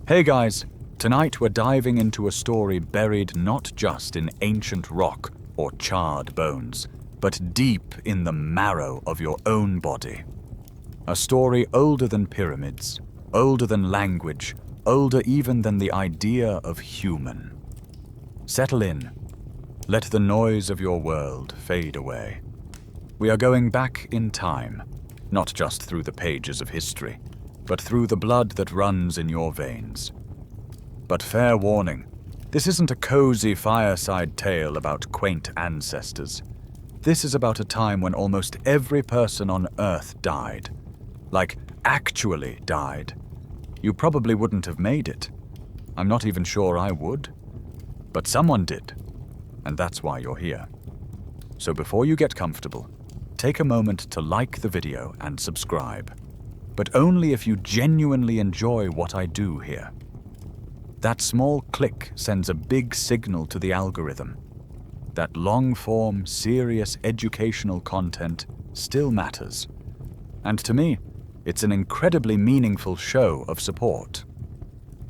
Hey guys, tonight we're diving into a story buried not just in ancient rock or charred bones, but deep in the marrow of your own body. A story older than pyramids, older than language, older even than the idea of human. Settle in. Let the noise of your world fade away. We are going back in time, not just through the pages of history, but through the blood that runs in your veins. But fair warning, this isn't a cozy fireside tale about quaint ancestors. This is about a time when almost every person on Earth died. Like, actually died. You probably wouldn't have made it. I'm not even sure I would. But someone did, and that's why you're here. So before you get comfortable, take a moment to like the video and subscribe. But only if you genuinely enjoy what I do here. That small click sends a big signal to the algorithm. That long-form, serious educational content still matters. And to me, it's an incredibly meaningful show of support.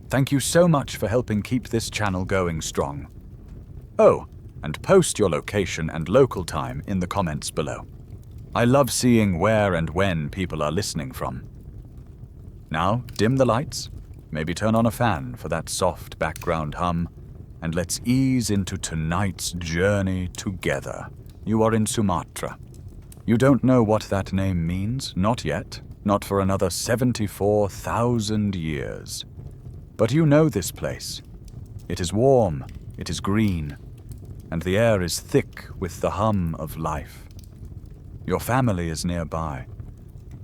Thank you so much for helping keep this channel going strong. Oh, and post your location and local time in the comments below. I love seeing where and when people are listening from. Now, dim the lights, maybe turn on a fan for that soft background hum, and let's ease into tonight's journey together. You are in Sumatra. You don't know what that name means, not yet, not for another 74,000 years. But you know this place. It is warm, it is green, and the air is thick with the hum of life. Your family is nearby.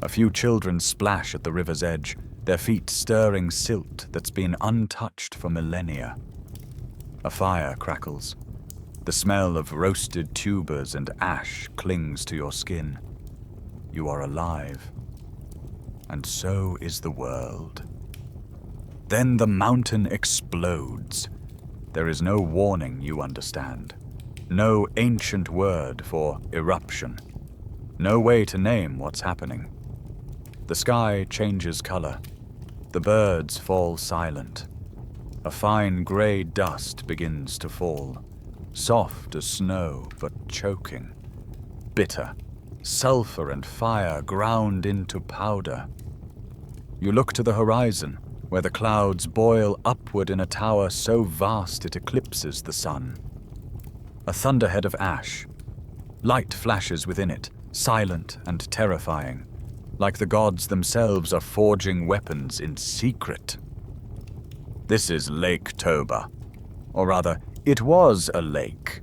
A few children splash at the river's edge, their feet stirring silt that's been untouched for millennia. A fire crackles. The smell of roasted tubers and ash clings to your skin. You are alive. And so is the world. Then the mountain explodes. There is no warning, you understand. No ancient word for eruption. No way to name what's happening. The sky changes color. The birds fall silent. A fine gray dust begins to fall, soft as snow but choking. Bitter, sulfur and fire ground into powder. You look to the horizon, where the clouds boil upward in a tower so vast it eclipses the sun. A thunderhead of ash. Light flashes within it, silent and terrifying, like the gods themselves are forging weapons in secret. This is Lake Toba. Or rather, it was a lake.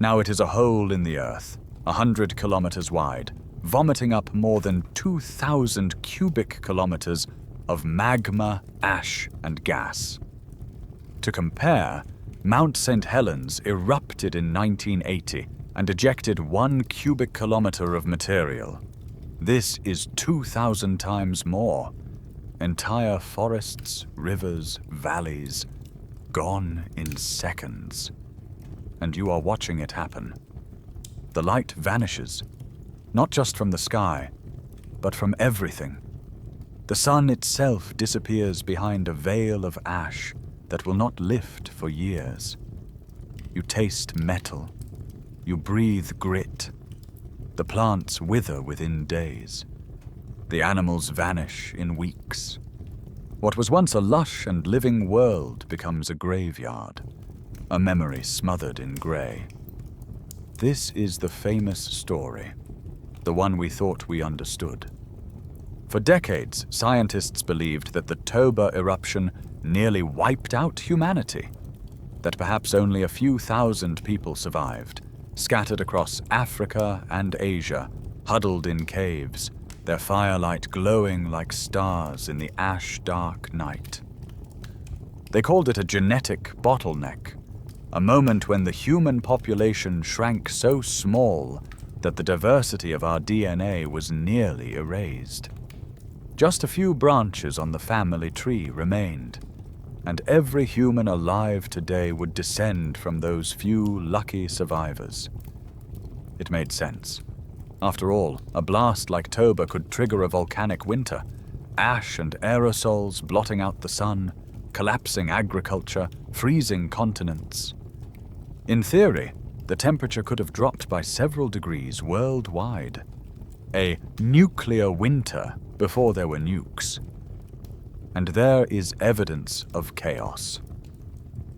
Now it is a hole in the earth, 100 kilometers wide, vomiting up more than 2,000 cubic kilometers of magma, ash, and gas. To compare, Mount St. Helens erupted in 1980 and ejected 1 cubic kilometer of material. This is 2,000 times more. Entire forests, rivers, valleys, gone in seconds. And you are watching it happen. The light vanishes, not just from the sky, but from everything. The sun itself disappears behind a veil of ash that will not lift for years. You taste metal. You breathe grit. The plants wither within days. The animals vanish in weeks. What was once a lush and living world becomes a graveyard, a memory smothered in grey. This is the famous story, the one we thought we understood. For decades, scientists believed that the Toba eruption nearly wiped out humanity, that perhaps only a few thousand people survived, scattered across Africa and Asia, huddled in caves, their firelight glowing like stars in the ash-dark night. They called it a genetic bottleneck, a moment when the human population shrank so small that the diversity of our DNA was nearly erased. Just a few branches on the family tree remained, and every human alive today would descend from those few lucky survivors. It made sense. After all, a blast like Toba could trigger a volcanic winter, ash and aerosols blotting out the sun, collapsing agriculture, freezing continents. In theory, the temperature could have dropped by several degrees worldwide. A nuclear winter before there were nukes. And there is evidence of chaos.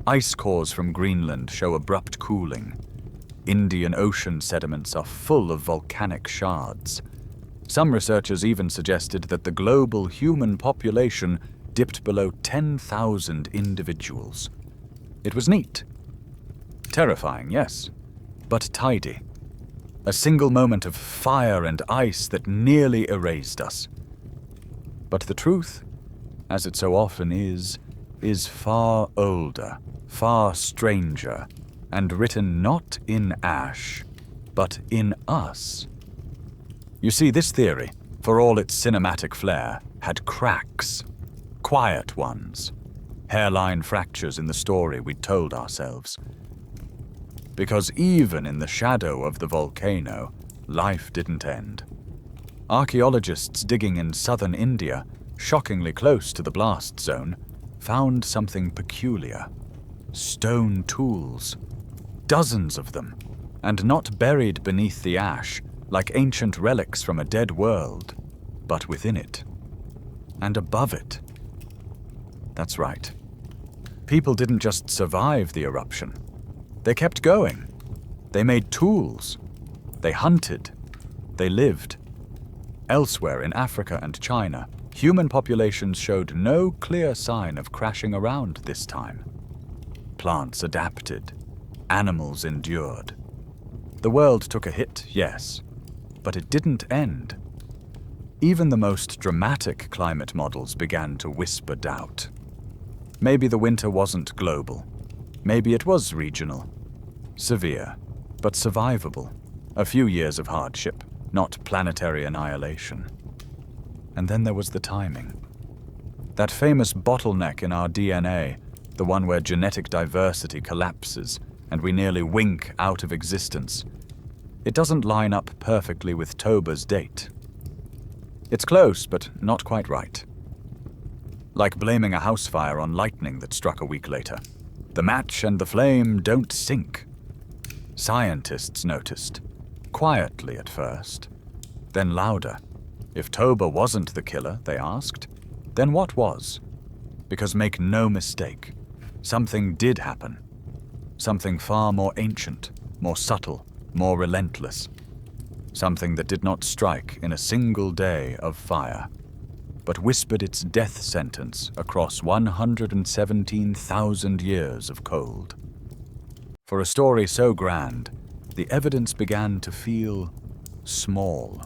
Ice cores from Greenland show abrupt cooling. Indian Ocean sediments are full of volcanic shards. Some researchers even suggested that the global human population dipped below 10,000 individuals. It was neat. Terrifying, yes, but tidy. A single moment of fire and ice that nearly erased us. But the truth, as it so often is far older, far stranger, and written not in ash, but in us. You see, this theory, for all its cinematic flair, had cracks. Quiet ones. Hairline fractures in the story we'd told ourselves. Because even in the shadow of the volcano, life didn't end. Archaeologists digging in southern India, shockingly close to the blast zone, found something peculiar. Stone tools. Dozens of them, and not buried beneath the ash, like ancient relics from a dead world, but within it. And above it. That's right. People didn't just survive the eruption. They kept going. They made tools. They hunted. They lived. Elsewhere in Africa and China, human populations showed no clear sign of crashing around this time. Plants adapted. Animals endured. The world took a hit, yes, but it didn't end. Even the most dramatic climate models began to whisper doubt. Maybe the winter wasn't global. Maybe it was regional. Severe, but survivable. A few years of hardship, not planetary annihilation. And then there was the timing. That famous bottleneck in our DNA, the one where genetic diversity collapses and we nearly wink out of existence. It doesn't line up perfectly with Toba's date. It's close, but not quite right. Like blaming a house fire on lightning that struck a week later. The match and the flame don't sync. Scientists noticed, quietly at first, then louder. If Toba wasn't the killer, they asked, then what was? Because make no mistake, something did happen. Something far more ancient, more subtle, more relentless. Something that did not strike in a single day of fire, but whispered its death sentence across 117,000 years of cold. For a story so grand, the evidence began to feel small.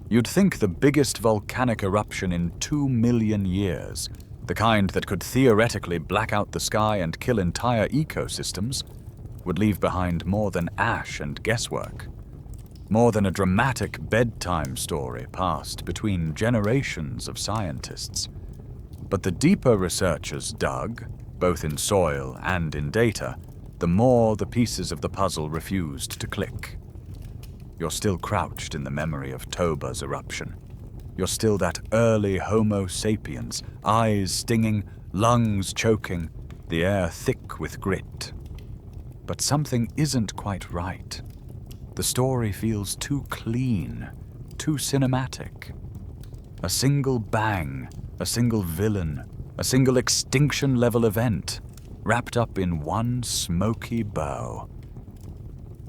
You'd think the biggest volcanic eruption in 2 million years, the kind that could theoretically black out the sky and kill entire ecosystems, would leave behind more than ash and guesswork. More than a dramatic bedtime story passed between generations of scientists. But the deeper researchers dug, both in soil and in data, the more the pieces of the puzzle refused to click. You're still crouched in the memory of Toba's eruption. You're still that early Homo sapiens, eyes stinging, lungs choking, the air thick with grit. But something isn't quite right. The story feels too clean, too cinematic. A single bang, a single villain, a single extinction-level event, wrapped up in one smoky bow.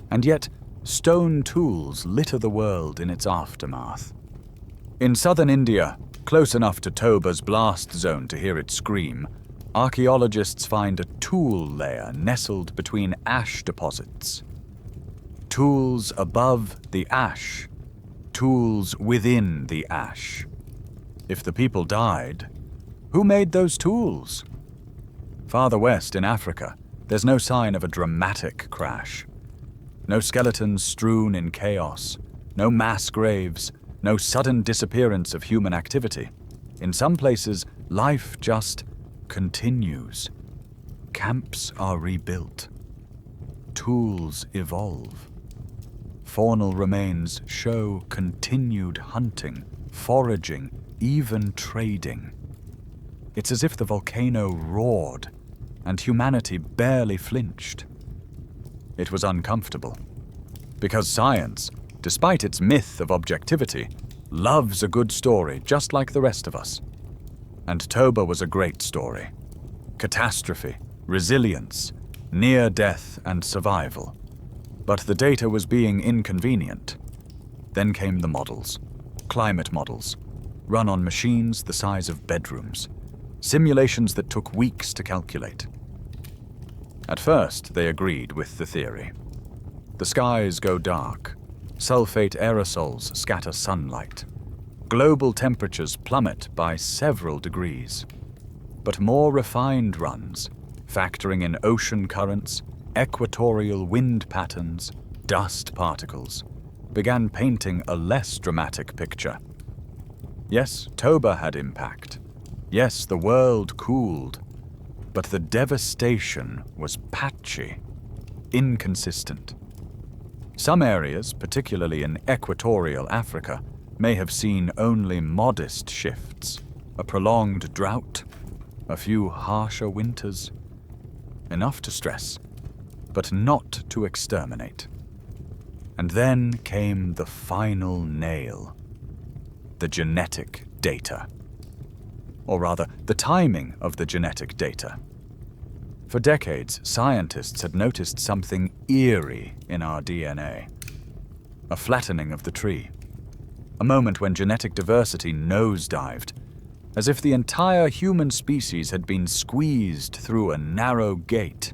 And yet, stone tools litter the world in its aftermath. In southern India, close enough to Toba's blast zone to hear it scream, archaeologists find a tool layer nestled between ash deposits. Tools above the ash, tools within the ash. If the people died, who made those tools? Farther west in Africa, there's no sign of a dramatic crash. No skeletons strewn in chaos, no mass graves, no sudden disappearance of human activity. In some places, life just continues. Camps are rebuilt. Tools evolve. Faunal remains show continued hunting, foraging, even trading. It's as if the volcano roared, and humanity barely flinched. It was uncomfortable, because science, despite its myth of objectivity, loves a good story just like the rest of us. And Toba was a great story. Catastrophe, resilience, near death and survival. But the data was being inconvenient. Then came the models, climate models, run on machines the size of bedrooms, simulations that took weeks to calculate. At first, they agreed with the theory. The skies go dark, sulfate aerosols scatter sunlight, global temperatures plummet by several degrees. But more refined runs, factoring in ocean currents, equatorial wind patterns, dust particles, began painting a less dramatic picture. Yes, Toba had impact. Yes, the world cooled. But the devastation was patchy, inconsistent. Some areas, particularly in equatorial Africa, may have seen only modest shifts, a prolonged drought, a few harsher winters. Enough to stress, but not to exterminate. And then came the final nail: the genetic data. Or rather, the timing of the genetic data. For decades, scientists had noticed something eerie in our DNA. A flattening of the tree. A moment when genetic diversity nosedived, as if the entire human species had been squeezed through a narrow gate,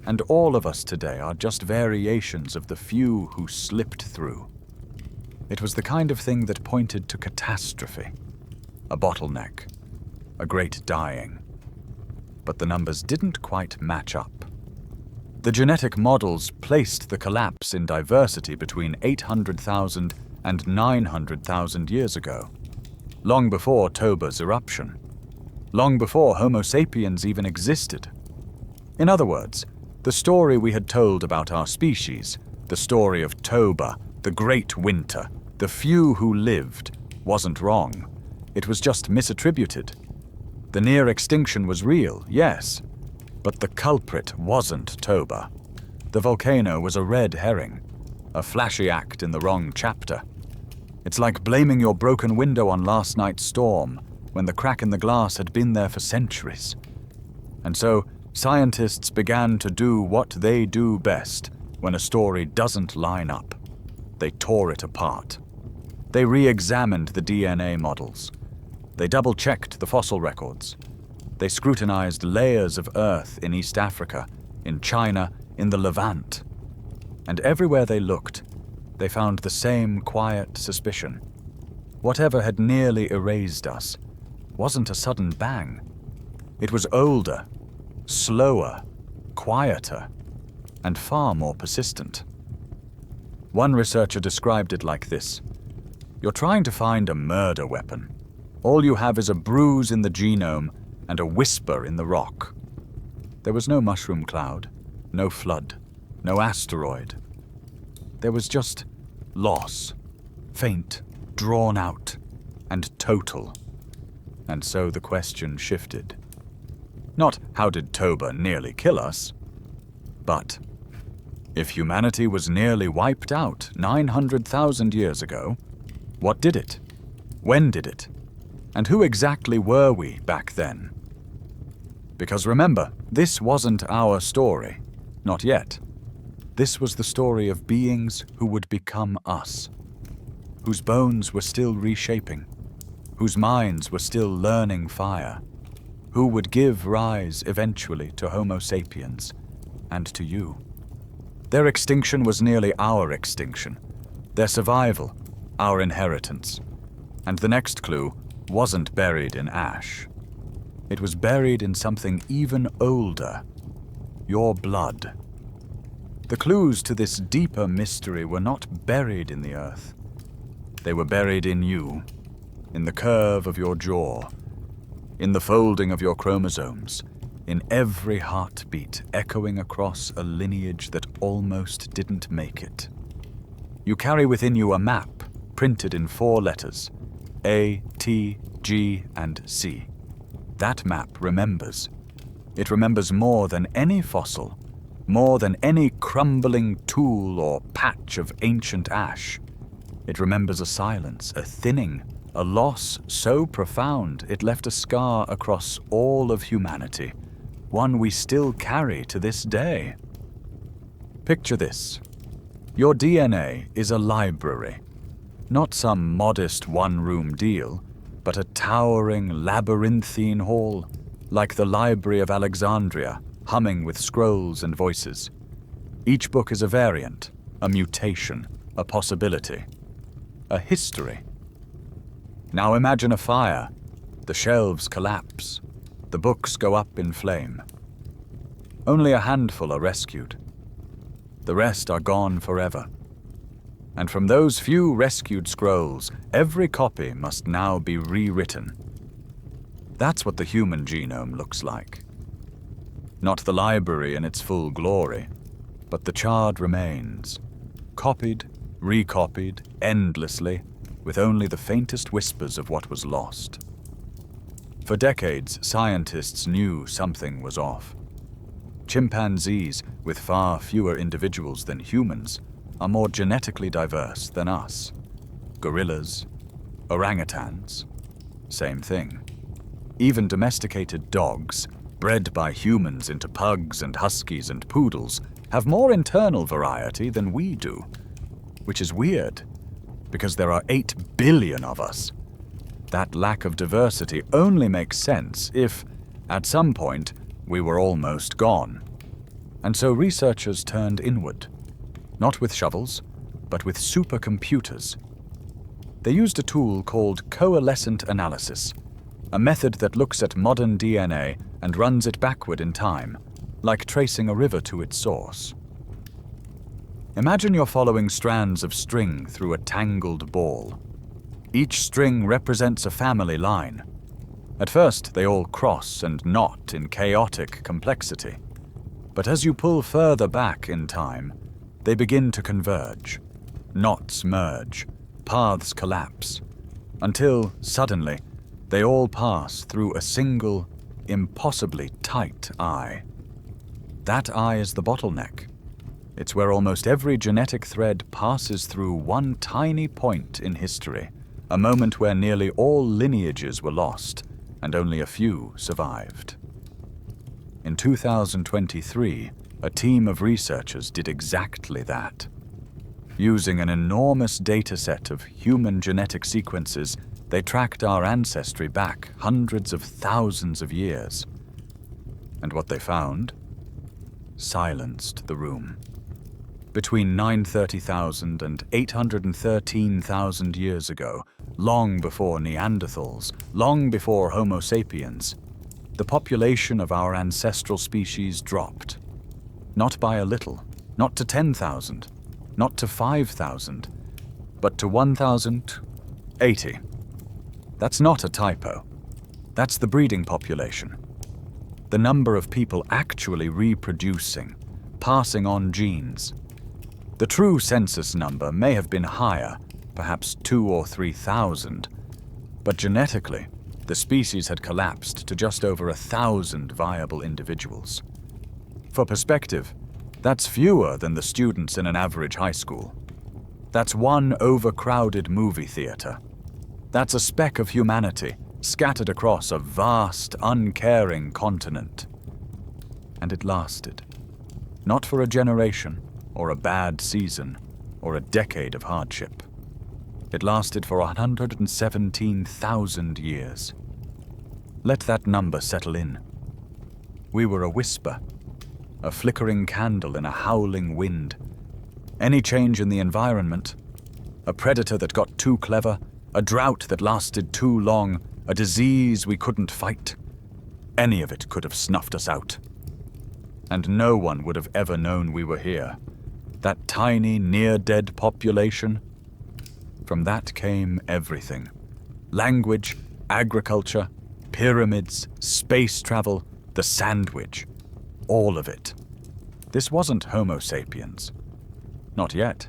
and all of us today are just variations of the few who slipped through. It was the kind of thing that pointed to catastrophe, a bottleneck, a great dying. But the numbers didn't quite match up. The genetic models placed the collapse in diversity between 800,000 and 900,000 years ago, long before Toba's eruption, long before Homo sapiens even existed. In other words, the story we had told about our species, the story of Toba, the great winter, the few who lived, wasn't wrong. It was just misattributed. The near extinction was real, yes, but the culprit wasn't Toba. The volcano was a red herring, a flashy act in the wrong chapter. It's like blaming your broken window on last night's storm, when the crack in the glass had been there for centuries. And so, scientists began to do what they do best when a story doesn't line up. They tore it apart. They re-examined the DNA models. They double-checked the fossil records. They scrutinized layers of Earth in East Africa, in China, in the Levant. And everywhere they looked, they found the same quiet suspicion. Whatever had nearly erased us wasn't a sudden bang. It was older, slower, quieter, and far more persistent. One researcher described it like this: you're trying to find a murder weapon. All you have is a bruise in the genome and a whisper in the rock. There was no mushroom cloud, no flood, no asteroid. There was just loss, faint, drawn out, and total. And so the question shifted. Not how did Toba nearly kill us, but if humanity was nearly wiped out 900,000 years ago, what did it? When did it? And who exactly were we back then? Because remember, this wasn't our story. Not yet. This was the story of beings who would become us, whose bones were still reshaping, whose minds were still learning fire, who would give rise eventually to Homo sapiens and to you. Their extinction was nearly our extinction, their survival, our inheritance. And the next clue wasn't buried in ash. It was buried in something even older: your blood. The clues to this deeper mystery were not buried in the earth. They were buried in you, in the curve of your jaw, in the folding of your chromosomes, in every heartbeat echoing across a lineage that almost didn't make it. You carry within you a map printed in 4 letters: A, T, G, and C. That map remembers. It remembers more than any fossil, more than any crumbling tool or patch of ancient ash. It remembers a silence, a thinning, a loss so profound it left a scar across all of humanity, one we still carry to this day. Picture this. Your DNA is a library, not some modest one-room deal, but a towering labyrinthine hall, like the Library of Alexandria, humming with scrolls and voices. Each book is a variant, a mutation, a possibility, a history. Now imagine a fire. The shelves collapse. The books go up in flame. Only a handful are rescued. The rest are gone forever. And from those few rescued scrolls, every copy must now be rewritten. That's what the human genome looks like. Not the library in its full glory, but the charred remains, copied, recopied, endlessly, with only the faintest whispers of what was lost. For decades, scientists knew something was off. Chimpanzees, with far fewer individuals than humans, are more genetically diverse than us. Gorillas, orangutans, same thing. Even domesticated dogs, bred by humans into pugs and huskies and poodles, have more internal variety than we do, which is weird, because there are 8 billion of us. That lack of diversity only makes sense if, at some point, we were almost gone. And so researchers turned inward, not with shovels, but with supercomputers. They used a tool called coalescent analysis, a method that looks at modern DNA and runs it backward in time, like tracing a river to its source. Imagine you're following strands of string through a tangled ball. Each string represents a family line. At first, they all cross and knot in chaotic complexity. But as you pull further back in time, they begin to converge. Knots merge, paths collapse, until, suddenly, they all pass through a single, impossibly tight eye. That eye is the bottleneck. It's where almost every genetic thread passes through one tiny point in history, a moment where nearly all lineages were lost, and only a few survived. In 2023, a team of researchers did exactly that. Using an enormous data set of human genetic sequences, they tracked our ancestry back hundreds of thousands of years. And what they found silenced the room. Between 930,000 and 813,000 years ago, long before Neanderthals, long before Homo sapiens, the population of our ancestral species dropped. Not by a little, not to 10,000, not to 5,000, but to 1,080. That's not a typo. That's the breeding population. The number of people actually reproducing, passing on genes. The true census number may have been higher, perhaps 2,000 or 3,000, but genetically, the species had collapsed to just over 1,000 viable individuals. For perspective, that's fewer than the students in an average high school. That's one overcrowded movie theater. That's a speck of humanity scattered across a vast, uncaring continent. And it lasted. Not for a generation, or a bad season, or a decade of hardship. It lasted for 117,000 years. Let that number settle in. We were a whisper, a flickering candle in a howling wind. Any change in the environment, a predator that got too clever, a drought that lasted too long, a disease we couldn't fight, any of it could have snuffed us out. And no one would have ever known we were here. That tiny, near-dead population. From that came everything. Language, agriculture, pyramids, space travel, the sandwich. All of it. This wasn't Homo sapiens. Not yet.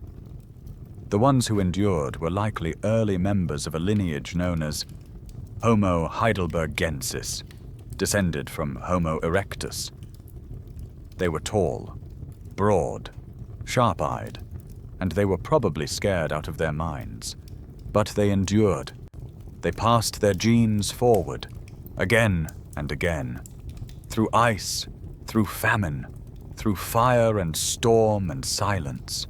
The ones who endured were likely early members of a lineage known as Homo heidelbergensis, descended from Homo erectus. They were tall, broad, sharp-eyed, and they were probably scared out of their minds. But they endured. They passed their genes forward, again and again, through ice, through famine, through fire and storm and silence.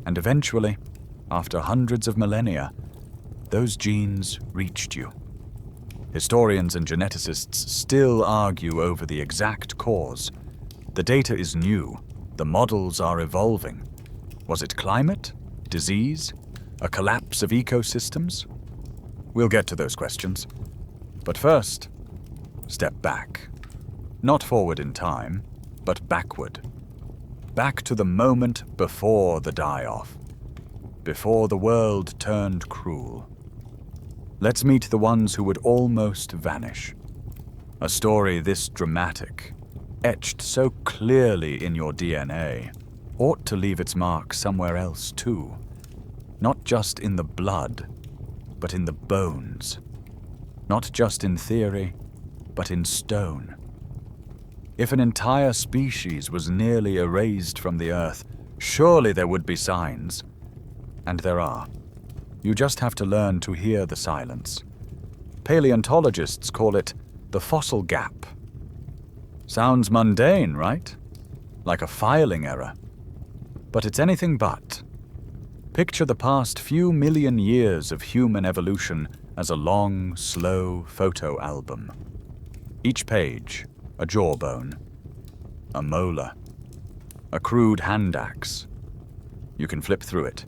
And eventually, after hundreds of millennia, those genes reached you. Historians and geneticists still argue over the exact cause. The data is new. The models are evolving. Was it climate? Disease? A collapse of ecosystems? We'll get to those questions. But first, step back. Not forward in time, but backward. Back to the moment before the die-off. Before the world turned cruel. Let's meet the ones who would almost vanish. A story this dramatic, etched so clearly in your DNA, ought to leave its mark somewhere else too. Not just in the blood, but in the bones. Not just in theory, but in stone. If an entire species was nearly erased from the earth, surely there would be signs. And there are. You just have to learn to hear the silence. Paleontologists call it the fossil gap. Sounds mundane, right? Like a filing error. But it's anything but. Picture the past few million years of human evolution as a long, slow photo album. Each page, a jawbone, a molar, a crude hand axe. You can flip through it.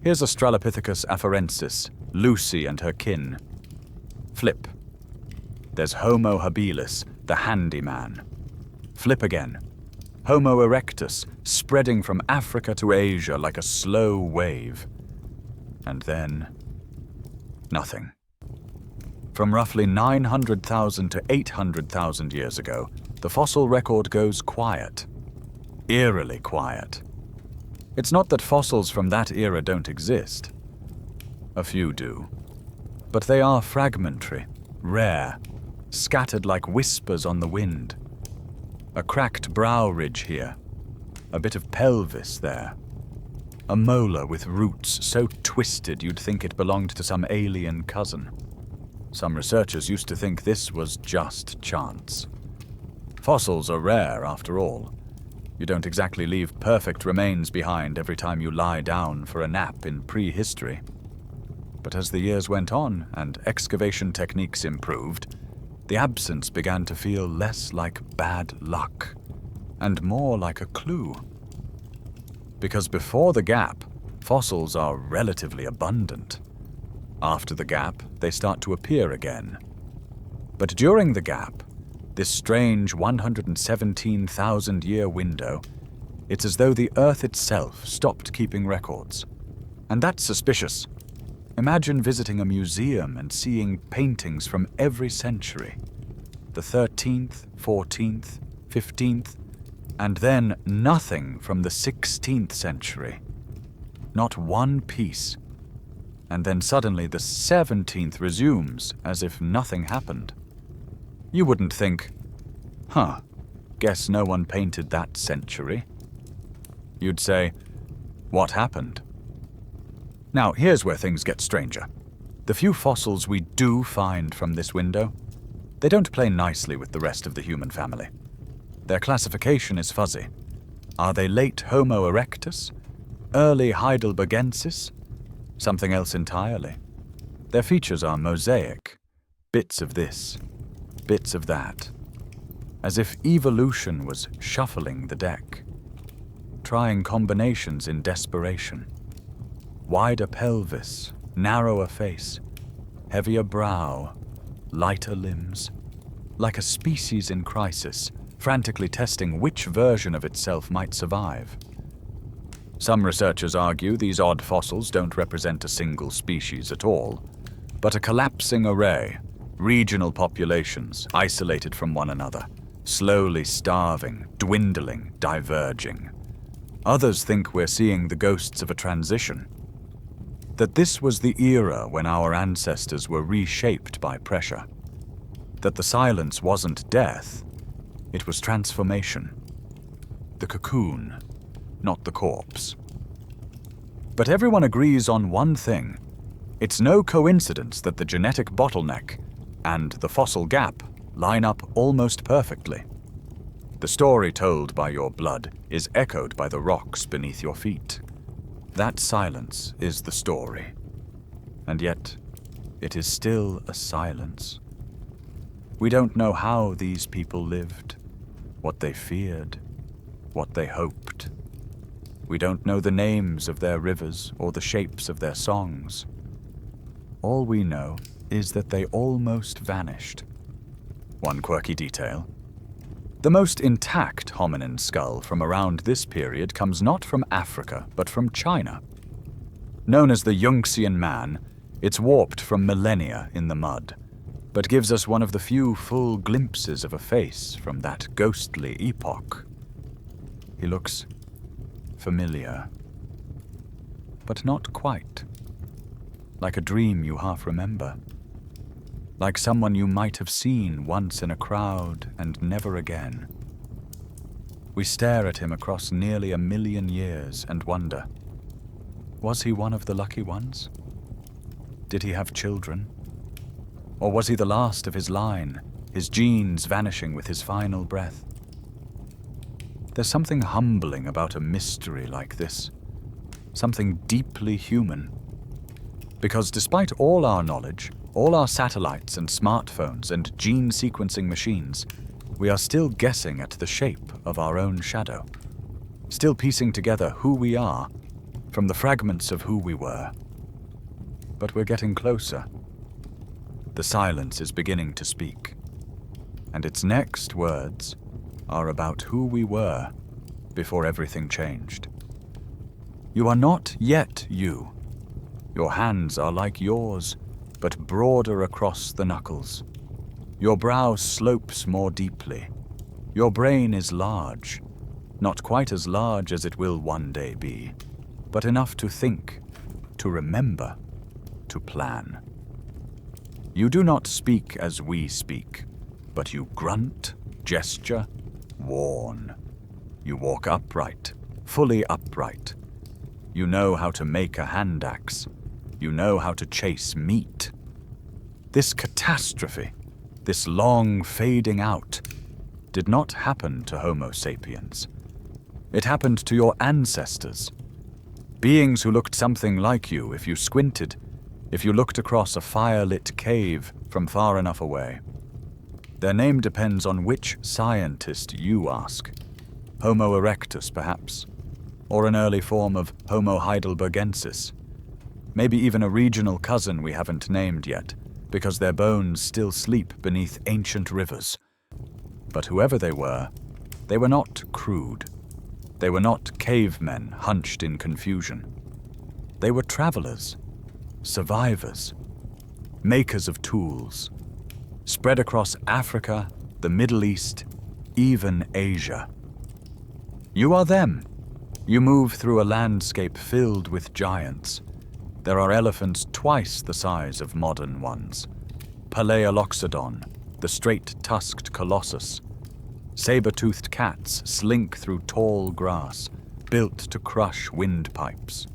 Here's Australopithecus afarensis, Lucy and her kin. Flip. There's Homo habilis, the handyman. Flip again. Homo erectus, spreading from Africa to Asia like a slow wave. And then, nothing. From roughly 900,000 to 800,000 years ago, the fossil record goes quiet. Eerily quiet. It's not that fossils from that era don't exist. A few do. But they are fragmentary, rare, scattered like whispers on the wind. A cracked brow ridge here, a bit of pelvis there. A molar with roots so twisted you'd think it belonged to some alien cousin. Some researchers used to think this was just chance. Fossils are rare, after all. You don't exactly leave perfect remains behind every time you lie down for a nap in prehistory. But as the years went on and excavation techniques improved, the absence began to feel less like bad luck and more like a clue. Because before the gap, fossils are relatively abundant. After the gap, they start to appear again. But during the gap, this strange 117,000-year window, it's as though the Earth itself stopped keeping records. And that's suspicious. Imagine visiting a museum and seeing paintings from every century. The 13th, 14th, 15th, and then nothing from the 16th century. Not one piece. And then suddenly the 17th resumes as if nothing happened. You wouldn't think, guess no one painted that century. You'd say, what happened? Now, here's where things get stranger. The few fossils we do find from this window, they don't play nicely with the rest of the human family. Their classification is fuzzy. Are they late Homo erectus? Early heidelbergensis? Something else entirely? Their features are mosaic. Bits of this, bits of that. As if evolution was shuffling the deck. Trying combinations in desperation. Wider pelvis, narrower face, heavier brow, lighter limbs. Like a species in crisis, frantically testing which version of itself might survive. Some researchers argue these odd fossils don't represent a single species at all, but a collapsing array, regional populations isolated from one another, slowly starving, dwindling, diverging. Others think we're seeing the ghosts of a transition. That this was the era when our ancestors were reshaped by pressure. that the silence wasn't death, it was transformation. The cocoon, not the corpse. But everyone agrees on one thing. It's no coincidence that the genetic bottleneck and the fossil gap line up almost perfectly. The story told by your blood is echoed by the rocks beneath your feet. That silence is the story. And yet, it is still a silence. We don't know how these people lived, what they feared, what they hoped. We don't know the names of their rivers or the shapes of their songs. All we know is that they almost vanished. One quirky detail. The most intact hominin skull from around this period comes not from Africa, but from China. Known as the Yunxian man, it's warped from millennia in the mud, but gives us one of the few full glimpses of a face from that ghostly epoch. He looks familiar, but not quite. Like a dream you half remember. Like someone you might have seen once in a crowd and never again. We stare at him across nearly 1 million years and wonder, was he one of the lucky ones? Did he have children? Or was he the last of his line, his genes vanishing with his final breath? There's something humbling about a mystery like this, something deeply human. Because despite all our knowledge, all our satellites and smartphones and gene sequencing machines, we are still guessing at the shape of our own shadow, still piecing together who we are from the fragments of who we were. But we're getting closer. The silence is beginning to speak, and its next words are about who we were before everything changed. You are not yet you. Your hands are like yours, but broader across the knuckles. Your brow slopes more deeply. Your brain is large, not quite as large as it will one day be, but enough to think, to remember, to plan. You do not speak as we speak, but you grunt, gesture, warn. You walk upright, fully upright. You know how to make a hand axe. You know how to chase meat. This catastrophe, this long fading out, did not happen to Homo sapiens. It happened to your ancestors. Beings who looked something like you if you squinted, if you looked across a fire-lit cave from far enough away. Their name depends on which scientist you ask. Homo erectus, perhaps, or an early form of Homo heidelbergensis. Maybe even a regional cousin we haven't named yet, because their bones still sleep beneath ancient rivers. But whoever they were not crude. They were not cavemen hunched in confusion. They were travelers, survivors, makers of tools, spread across Africa, the Middle East, even Asia. You are them. You move through a landscape filled with giants. There are elephants twice the size of modern ones. Paleoloxodon, the straight-tusked colossus. Saber-toothed cats slink through tall grass, built to crush windpipes.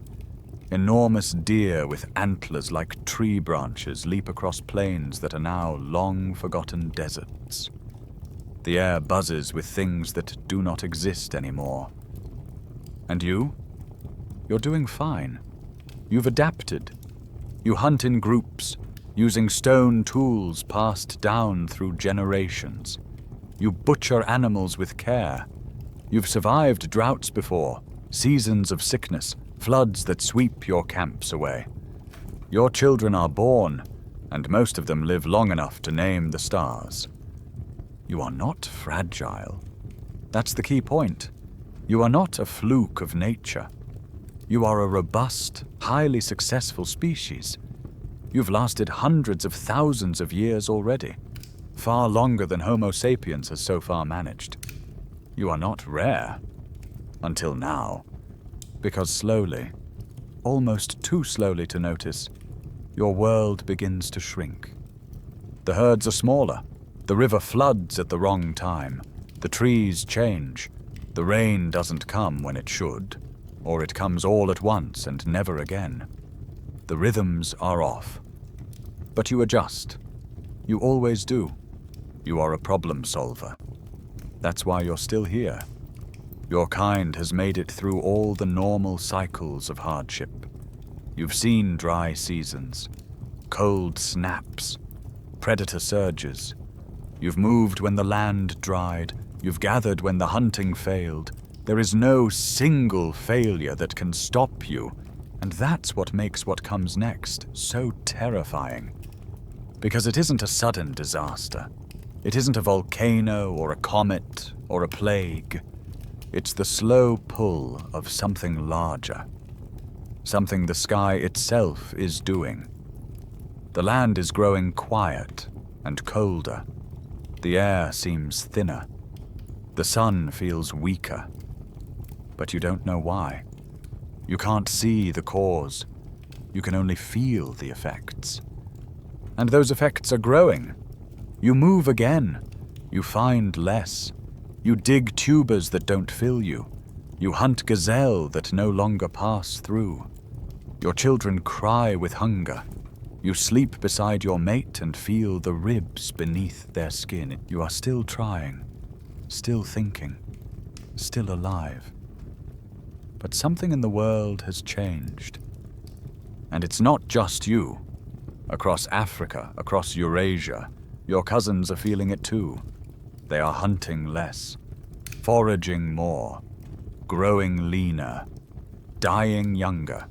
Enormous deer with antlers like tree branches leap across plains that are now long-forgotten deserts. The air buzzes with things that do not exist anymore. And you? You're doing fine. You've adapted. You hunt in groups, using stone tools passed down through generations. You butcher animals with care. You've survived droughts before, seasons of sickness, floods that sweep your camps away. Your children are born, and most of them live long enough to name the stars. You are not fragile. That's the key point. You are not a fluke of nature. You are a robust, highly successful species. You've lasted hundreds of thousands of years already, far longer than Homo sapiens has so far managed. You are not rare. Until now. Because slowly, almost too slowly to notice, your world begins to shrink. The herds are smaller, The river floods at the wrong time. The trees change. The rain doesn't come when it should, or it comes all at once and never again. The rhythms are off. But you adjust. You always do. You are a problem solver. That's why you're still here. Your kind has made it through all the normal cycles of hardship. You've seen dry seasons, cold snaps, predator surges. You've moved when the land dried. You've gathered when the hunting failed. There is no single failure that can stop you, and that's what makes what comes next so terrifying. Because it isn't a sudden disaster. It isn't a volcano or a comet or a plague. It's the slow pull of something larger. Something the sky itself is doing. The land is growing quiet and colder. The air seems thinner. The sun feels weaker. But you don't know why. You can't see the cause. You can only feel the effects. And those effects are growing. You move again. You find less. You dig tubers that don't fill you. You hunt gazelle that no longer pass through. Your children cry with hunger. You sleep beside your mate and feel the ribs beneath their skin. You are still trying, still thinking, still alive. But something in the world has changed. And it's not just you. Across Africa, across Eurasia, your cousins are feeling it too. They are hunting less, foraging more, growing leaner, dying younger.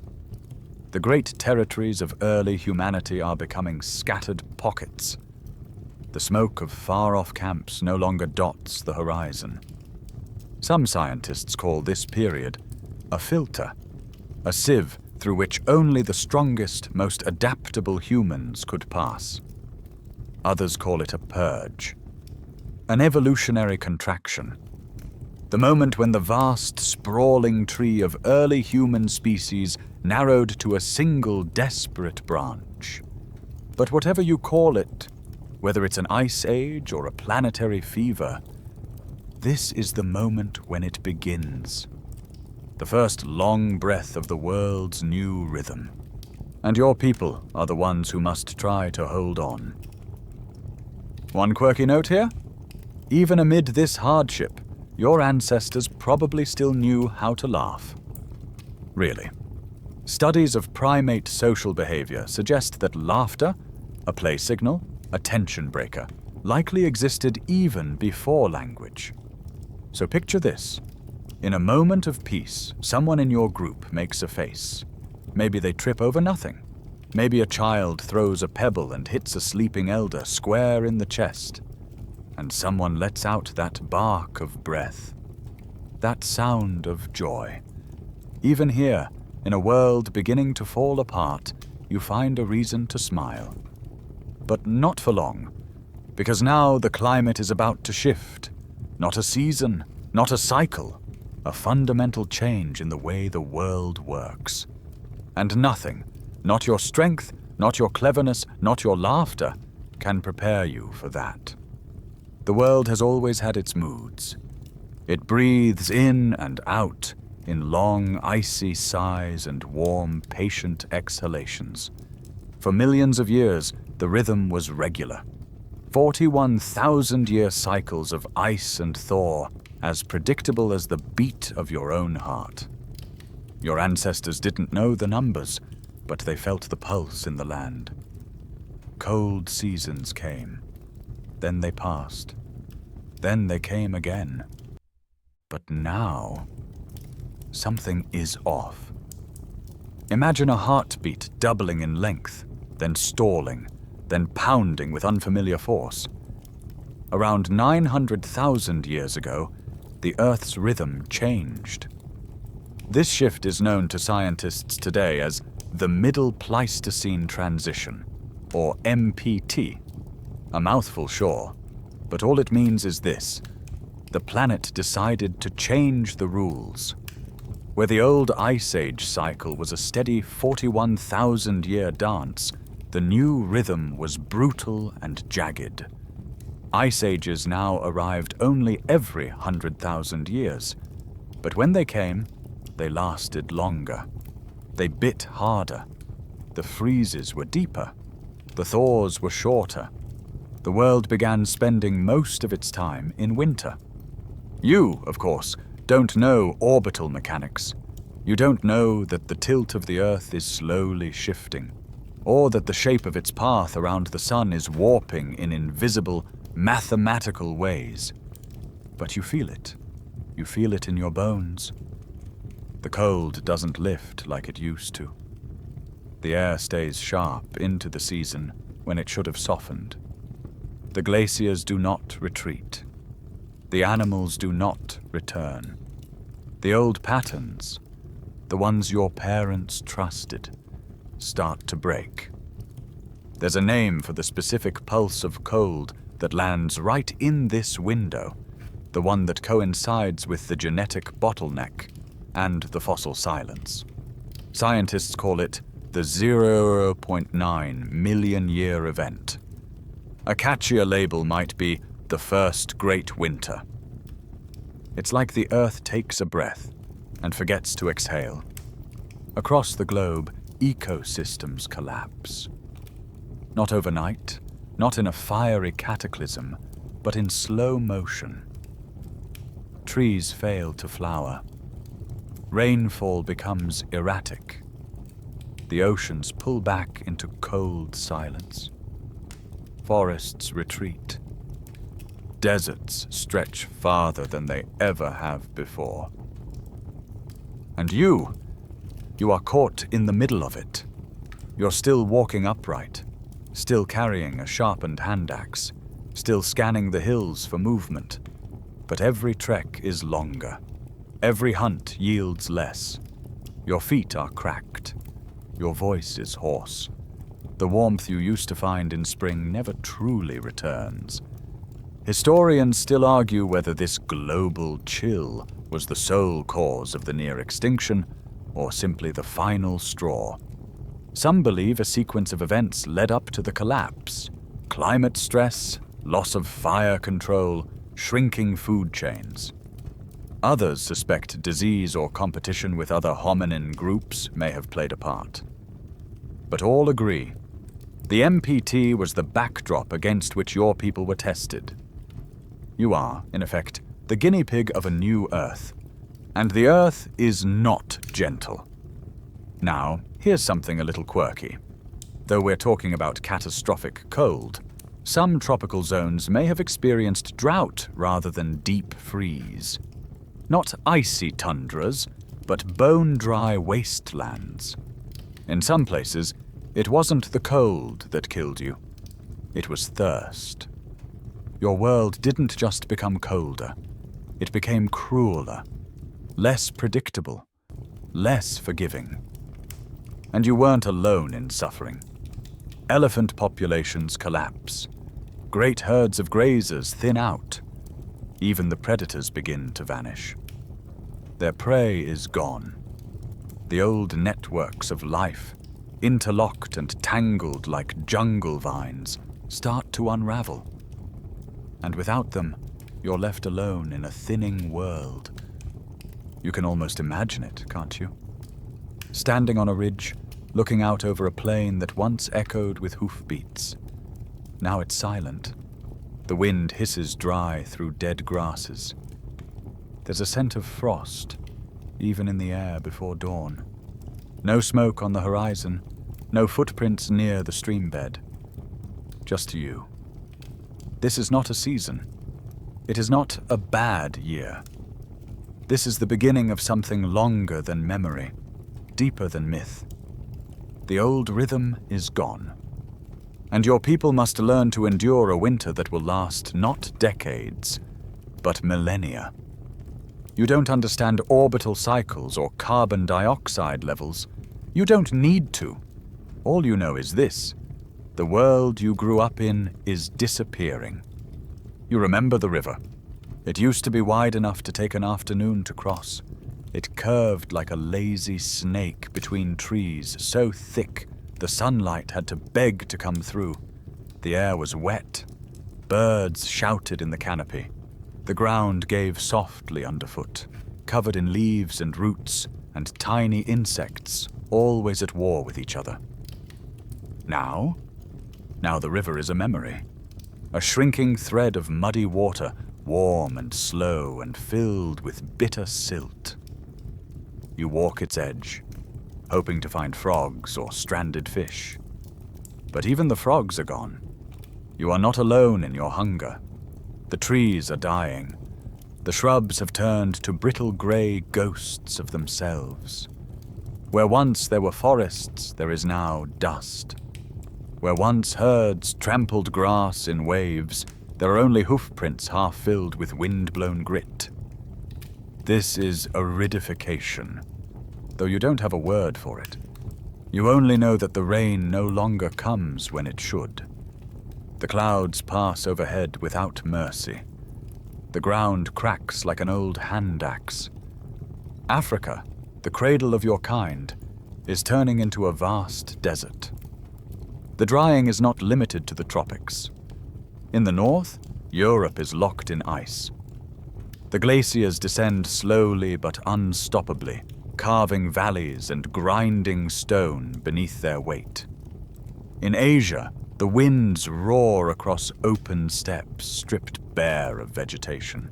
The great territories of early humanity are becoming scattered pockets. The smoke of far-off camps no longer dots the horizon. Some scientists call this period a filter, a sieve through which only the strongest, most adaptable humans could pass. Others call it a purge, an evolutionary contraction. The moment when the vast, sprawling tree of early human species narrowed to a single desperate branch. But whatever you call it, whether it's an ice age or a planetary fever, this is the moment when it begins. The first long breath of the world's new rhythm. And your people are the ones who must try to hold on. One quirky note here? Even amid this hardship, your ancestors probably still knew how to laugh. Really. Studies of primate social behavior suggest that laughter, a play signal, a tension breaker, likely existed even before language. So picture this. In a moment of peace, someone in your group makes a face. Maybe they trip over nothing. Maybe a child throws a pebble and hits a sleeping elder square in the chest. And someone lets out that bark of breath, that sound of joy. Even here, in a world beginning to fall apart, you find a reason to smile. But not for long, because now the climate is about to shift. Not a season, not a cycle, a fundamental change in the way the world works. And nothing, not your strength, not your cleverness, not your laughter, can prepare you for that. The world has always had its moods. It breathes in and out in long, icy sighs and warm, patient exhalations. For millions of years, the rhythm was regular. 41,000-year cycles of ice and thaw, as predictable as the beat of your own heart. Your ancestors didn't know the numbers, but they felt the pulse in the land. Cold seasons came. Then they passed. Then they came again. But now, something is off. Imagine a heartbeat doubling in length, then stalling, then pounding with unfamiliar force. Around 900,000 years ago, the Earth's rhythm changed. This shift is known to scientists today as the Middle Pleistocene Transition, or MPT. A mouthful, sure, but all it means is this. The planet decided to change the rules. Where the old Ice Age cycle was a steady 41,000-year dance, the new rhythm was brutal and jagged. Ice ages now arrived only every 100,000 years. But when they came, they lasted longer. They bit harder. The freezes were deeper. The thaws were shorter. The world began spending most of its time in winter. You, of course, don't know orbital mechanics. You don't know that the tilt of the Earth is slowly shifting, or that the shape of its path around the sun is warping in invisible, mathematical ways. But you feel it. You feel it in your bones. The cold doesn't lift like it used to. The air stays sharp into the season when it should have softened. The glaciers do not retreat. The animals do not return. The old patterns, the ones your parents trusted, start to break. There's a name for the specific pulse of cold that lands right in this window, the one that coincides with the genetic bottleneck and the fossil silence. Scientists call it the 0.9 million year event. A catchier label might be the first great winter. It's like the Earth takes a breath and forgets to exhale. Across the globe, ecosystems collapse. Not overnight, not in a fiery cataclysm, but in slow motion. Trees fail to flower. Rainfall becomes erratic. The oceans pull back into cold silence. Forests retreat. Deserts stretch farther than they ever have before. And you are caught in the middle of it. You're still walking upright, still carrying a sharpened hand axe, still scanning the hills for movement. But every trek is longer. Every hunt yields less. Your feet are cracked. Your voice is hoarse. The warmth you used to find in spring never truly returns. Historians still argue whether this global chill was the sole cause of the near extinction or simply the final straw. Some believe a sequence of events led up to the collapse: climate stress, loss of fire control, shrinking food chains. Others suspect disease or competition with other hominin groups may have played a part. But all agree, the MPT was the backdrop against which your people were tested. You are, in effect, the guinea pig of a new Earth. And the Earth is not gentle. Now, here's something a little quirky. Though we're talking about catastrophic cold, some tropical zones may have experienced drought rather than deep freeze. Not icy tundras, but bone-dry wastelands. In some places, it wasn't the cold that killed you. It was thirst. Your world didn't just become colder. It became crueler, less predictable, less forgiving. And you weren't alone in suffering. Elephant populations collapse. Great herds of grazers thin out. Even the predators begin to vanish. Their prey is gone. The old networks of life, interlocked and tangled like jungle vines, start to unravel. And without them, you're left alone in a thinning world. You can almost imagine it, can't you? Standing on a ridge, looking out over a plain that once echoed with hoofbeats. Now it's silent. The wind hisses dry through dead grasses. There's a scent of frost, even in the air before dawn. No smoke on the horizon, no footprints near the stream bed. Just you. This is not a season. It is not a bad year. This is the beginning of something longer than memory, deeper than myth. The old rhythm is gone. And your people must learn to endure a winter that will last not decades, but millennia. You don't understand orbital cycles or carbon dioxide levels. You don't need to. All you know is this: the world you grew up in is disappearing. You remember the river. It used to be wide enough to take an afternoon to cross. It curved like a lazy snake between trees so thick the sunlight had to beg to come through. The air was wet. Birds shouted in the canopy. The ground gave softly underfoot, covered in leaves and roots and tiny insects, always at war with each other. Now the river is a memory, a shrinking thread of muddy water, warm and slow and filled with bitter silt. You walk its edge, hoping to find frogs or stranded fish. But even the frogs are gone. You are not alone in your hunger. The trees are dying. The shrubs have turned to brittle grey ghosts of themselves. Where once there were forests, there is now dust. Where once herds trampled grass in waves, there are only hoofprints half filled with wind-blown grit. This is aridification, though you don't have a word for it. You only know that the rain no longer comes when it should. The clouds pass overhead without mercy. The ground cracks like an old hand axe. Africa, the cradle of your kind, is turning into a vast desert. The drying is not limited to the tropics. In the north, Europe is locked in ice. The glaciers descend slowly but unstoppably, carving valleys and grinding stone beneath their weight. In Asia, the winds roar across open steppes stripped bare of vegetation.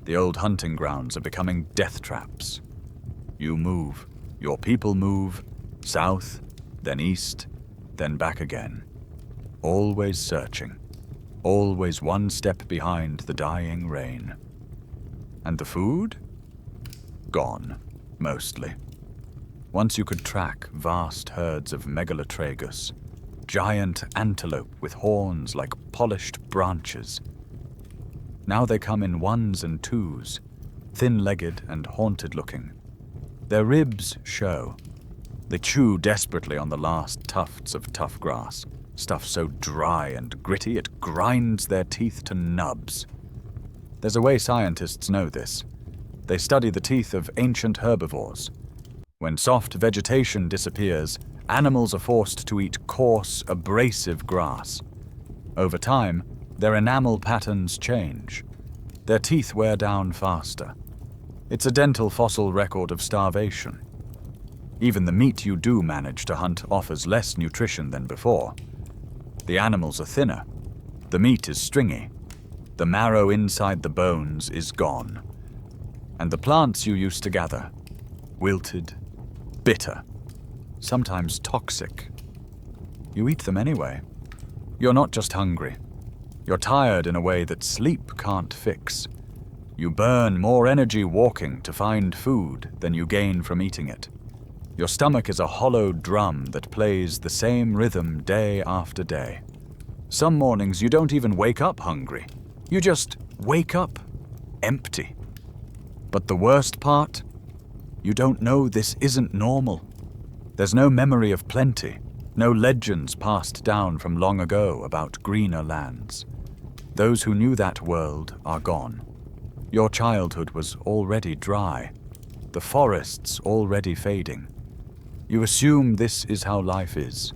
The old hunting grounds are becoming death traps. You move, your people move, south, then east, then back again. Always searching, always one step behind the dying rain. And the food? Gone, mostly. Once you could track vast herds of megalotragus, giant antelope with horns like polished branches. Now they come in ones and twos, thin-legged and haunted-looking. Their ribs show. They chew desperately on the last tufts of tough grass, stuff so dry and gritty it grinds their teeth to nubs. There's a way scientists know this. They study the teeth of ancient herbivores. When soft vegetation disappears, animals are forced to eat coarse, abrasive grass. Over time, their enamel patterns change. Their teeth wear down faster. It's a dental fossil record of starvation. Even the meat you do manage to hunt offers less nutrition than before. The animals are thinner. The meat is stringy. The marrow inside the bones is gone. And the plants you used to gather, wilted, bitter, sometimes toxic. You eat them anyway. You're not just hungry. You're tired in a way that sleep can't fix. You burn more energy walking to find food than you gain from eating it. Your stomach is a hollow drum that plays the same rhythm day after day. Some mornings you don't even wake up hungry. You just wake up empty. But the worst part? You don't know this isn't normal. There's no memory of plenty, no legends passed down from long ago about greener lands. Those who knew that world are gone. Your childhood was already dry, the forests already fading. You assume this is how life is.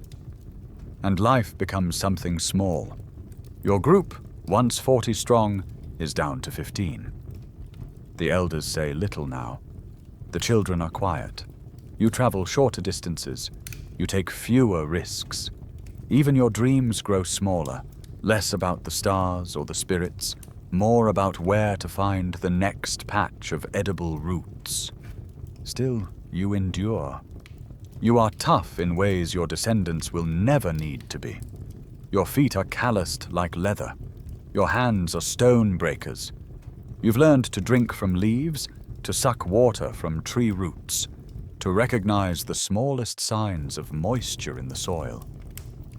And life becomes something small. Your group, once 40 strong, is down to 15. The elders say little now. The children are quiet. You travel shorter distances. You take fewer risks. Even your dreams grow smaller, less about the stars or the spirits, more about where to find the next patch of edible roots. Still, you endure. You are tough in ways your descendants will never need to be. Your feet are calloused like leather. Your hands are stone breakers. You've learned to drink from leaves, to suck water from tree roots, to recognize the smallest signs of moisture in the soil.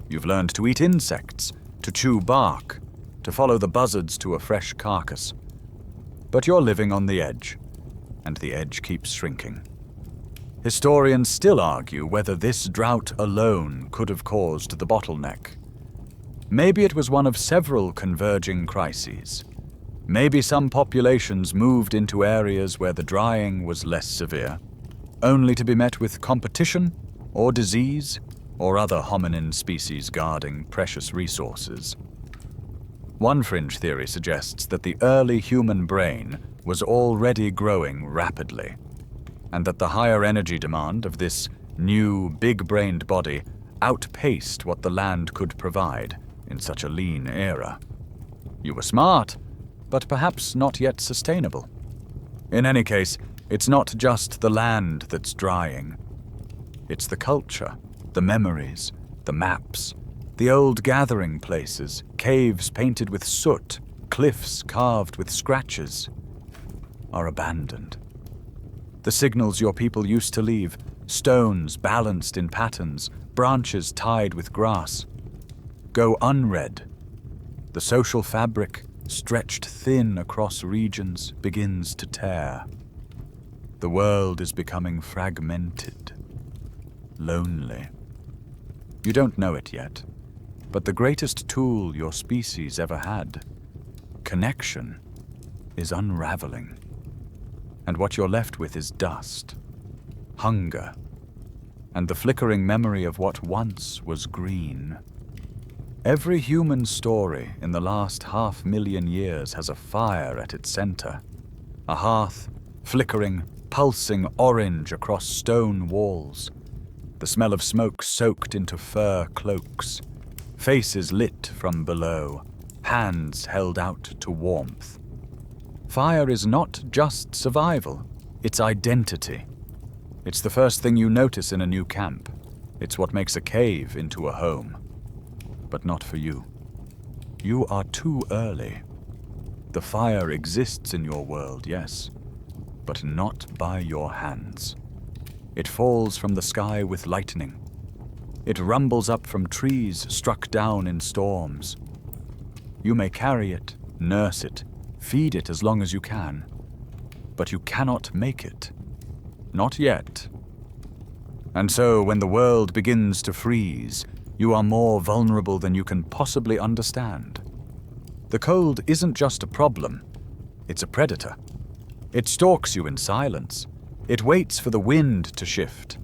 You've learned to eat insects, to chew bark, to follow the buzzards to a fresh carcass. But you're living on the edge, and the edge keeps shrinking. Historians still argue whether this drought alone could have caused the bottleneck. Maybe it was one of several converging crises. Maybe some populations moved into areas where the drying was less severe, only to be met with competition or disease or other hominin species guarding precious resources. One fringe theory suggests that the early human brain was already growing rapidly, and that the higher energy demand of this new, big-brained body outpaced what the land could provide in such a lean era. You were smart, but perhaps not yet sustainable. In any case, it's not just the land that's drying. It's the culture, the memories, the maps, the old gathering places, caves painted with soot, cliffs carved with scratches, are abandoned. The signals your people used to leave, stones balanced in patterns, branches tied with grass, go unread. The social fabric, stretched thin across regions, begins to tear. The world is becoming fragmented, lonely. You don't know it yet, but the greatest tool your species ever had, connection, is unraveling. And what you're left with is dust, hunger, and the flickering memory of what once was green. Every human story in the last 500,000 years has a fire at its center, a hearth, flickering, pulsing orange across stone walls, the smell of smoke soaked into fur cloaks, faces lit from below, hands held out to warmth. Fire is not just survival, it's identity. It's the first thing you notice in a new camp. It's what makes a cave into a home. But not for you. You are too early. The fire exists in your world, yes, but not by your hands. It falls from the sky with lightning. It rumbles up from trees struck down in storms. You may carry it, nurse it, feed it as long as you can, but you cannot make it. Not yet. And so, when the world begins to freeze, you are more vulnerable than you can possibly understand. The cold isn't just a problem, it's a predator. It stalks you in silence. It waits for the wind to shift.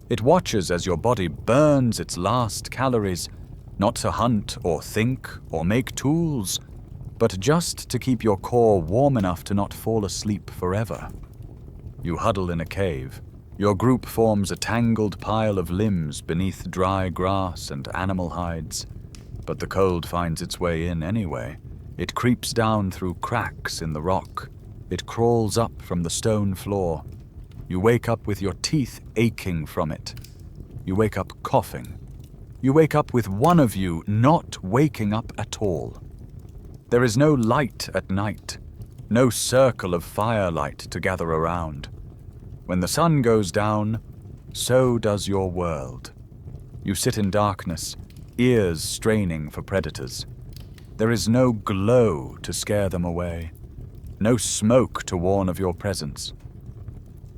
It watches as your body burns its last calories, not to hunt or think or make tools, but just to keep your core warm enough to not fall asleep forever. You huddle in a cave. Your group forms a tangled pile of limbs beneath dry grass and animal hides. But the cold finds its way in anyway. It creeps down through cracks in the rock. It crawls up from the stone floor. You wake up with your teeth aching from it. You wake up coughing. You wake up with one of you not waking up at all. There is no light at night, no circle of firelight to gather around. When the sun goes down, so does your world. You sit in darkness, ears straining for predators. There is no glow to scare them away, no smoke to warn of your presence.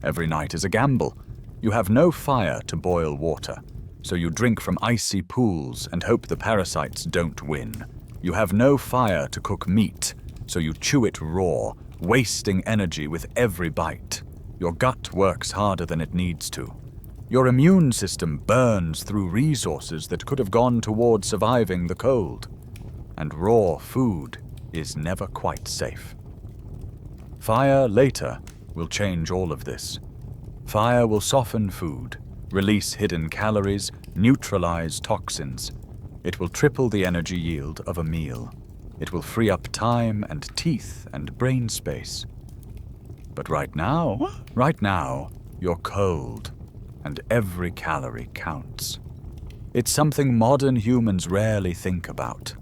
Every night is a gamble. You have no fire to boil water, so you drink from icy pools and hope the parasites don't win. You have no fire to cook meat, so you chew it raw, wasting energy with every bite. Your gut works harder than it needs to. Your immune system burns through resources that could have gone toward surviving the cold. And raw food is never quite safe. Fire later will change all of this. Fire will soften food, release hidden calories, neutralize toxins. It will triple the energy yield of a meal. It will free up time and teeth and brain space. But right now, you're cold, and every calorie counts. It's something modern humans rarely think about.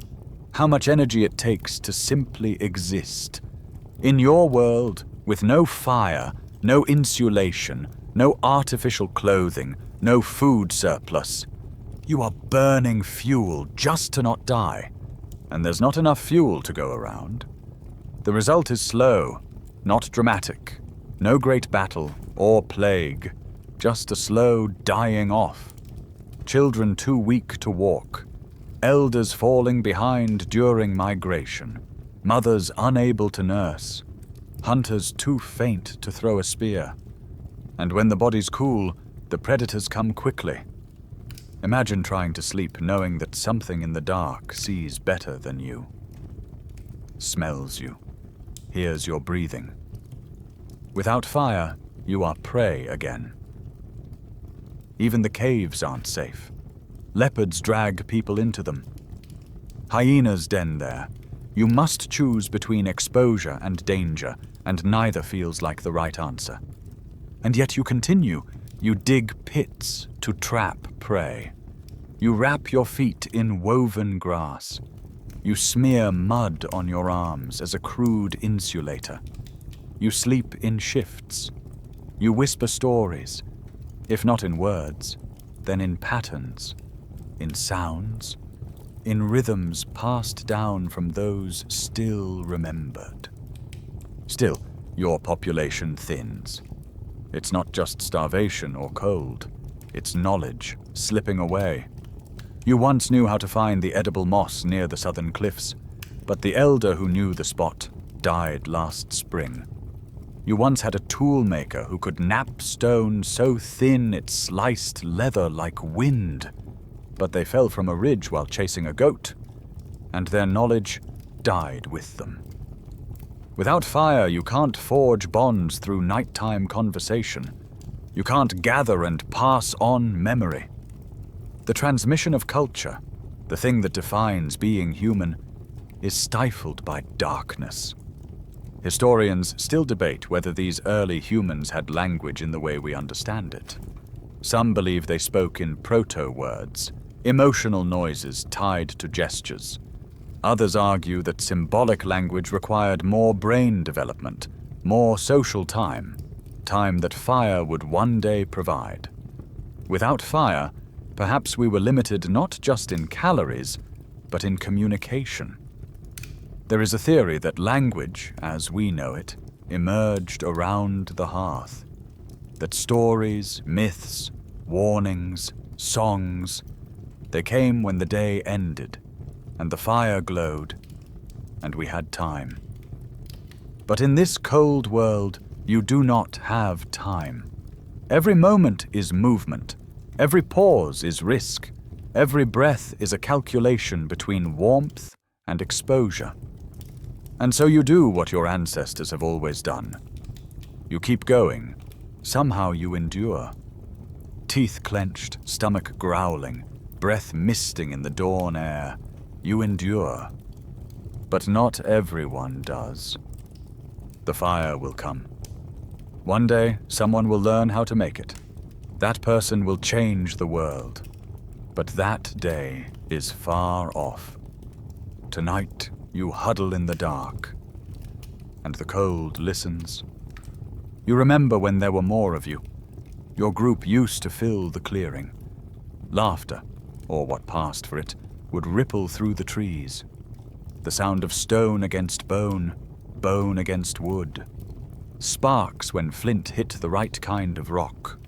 How much energy it takes to simply exist. In your world, with no fire, no insulation, no artificial clothing, no food surplus, you are burning fuel just to not die. And there's not enough fuel to go around. The result is slow, not dramatic, no great battle or plague, just a slow dying off. Children too weak to walk, elders falling behind during migration, mothers unable to nurse, hunters too faint to throw a spear. And when the body's cool, the predators come quickly. Imagine trying to sleep knowing that something in the dark sees better than you. smells you, hears your breathing. Without fire, you are prey again. Even the caves aren't safe. Leopards drag people into them. Hyenas den there. You must choose between exposure and danger, and neither feels like the right answer. And yet you continue. You dig pits to trap prey. You wrap your feet in woven grass. You smear mud on your arms as a crude insulator. You sleep in shifts. You whisper stories, if not in words, then in patterns, in sounds, in rhythms passed down from those still remembered. Still, your population thins. It's not just starvation or cold, it's knowledge slipping away. You once knew how to find the edible moss near the southern cliffs, but the elder who knew the spot died last spring. You once had a tool maker who could knap stone so thin it sliced leather like wind, but they fell from a ridge while chasing a goat, and their knowledge died with them. Without fire, you can't forge bonds through nighttime conversation. You can't gather and pass on memory. The transmission of culture, the thing that defines being human, is stifled by darkness. Historians still debate whether these early humans had language in the way we understand it. Some believe they spoke in proto-words, emotional noises tied to gestures. Others argue that symbolic language required more brain development, more social time that fire would one day provide. Without fire, perhaps we were limited not just in calories, but in communication. There is a theory that language, as we know it, emerged around the hearth. That stories, myths, warnings, songs, they came when the day ended, and the fire glowed, and we had time. But in this cold world, you do not have time. Every moment is movement. Every pause is risk. Every breath is a calculation between warmth and exposure. And so you do what your ancestors have always done. You keep going. Somehow you endure. Teeth clenched, stomach growling, breath misting in the dawn air. You endure. But not everyone does. The fire will come. One day, someone will learn how to make it. That person will change the world. But that day is far off. Tonight, you huddle in the dark, and the cold listens. You remember when there were more of you. Your group used to fill the clearing. Laughter, or what passed for it, would ripple through the trees. The sound of stone against bone, bone against wood. Sparks when flint hit the right kind of rock.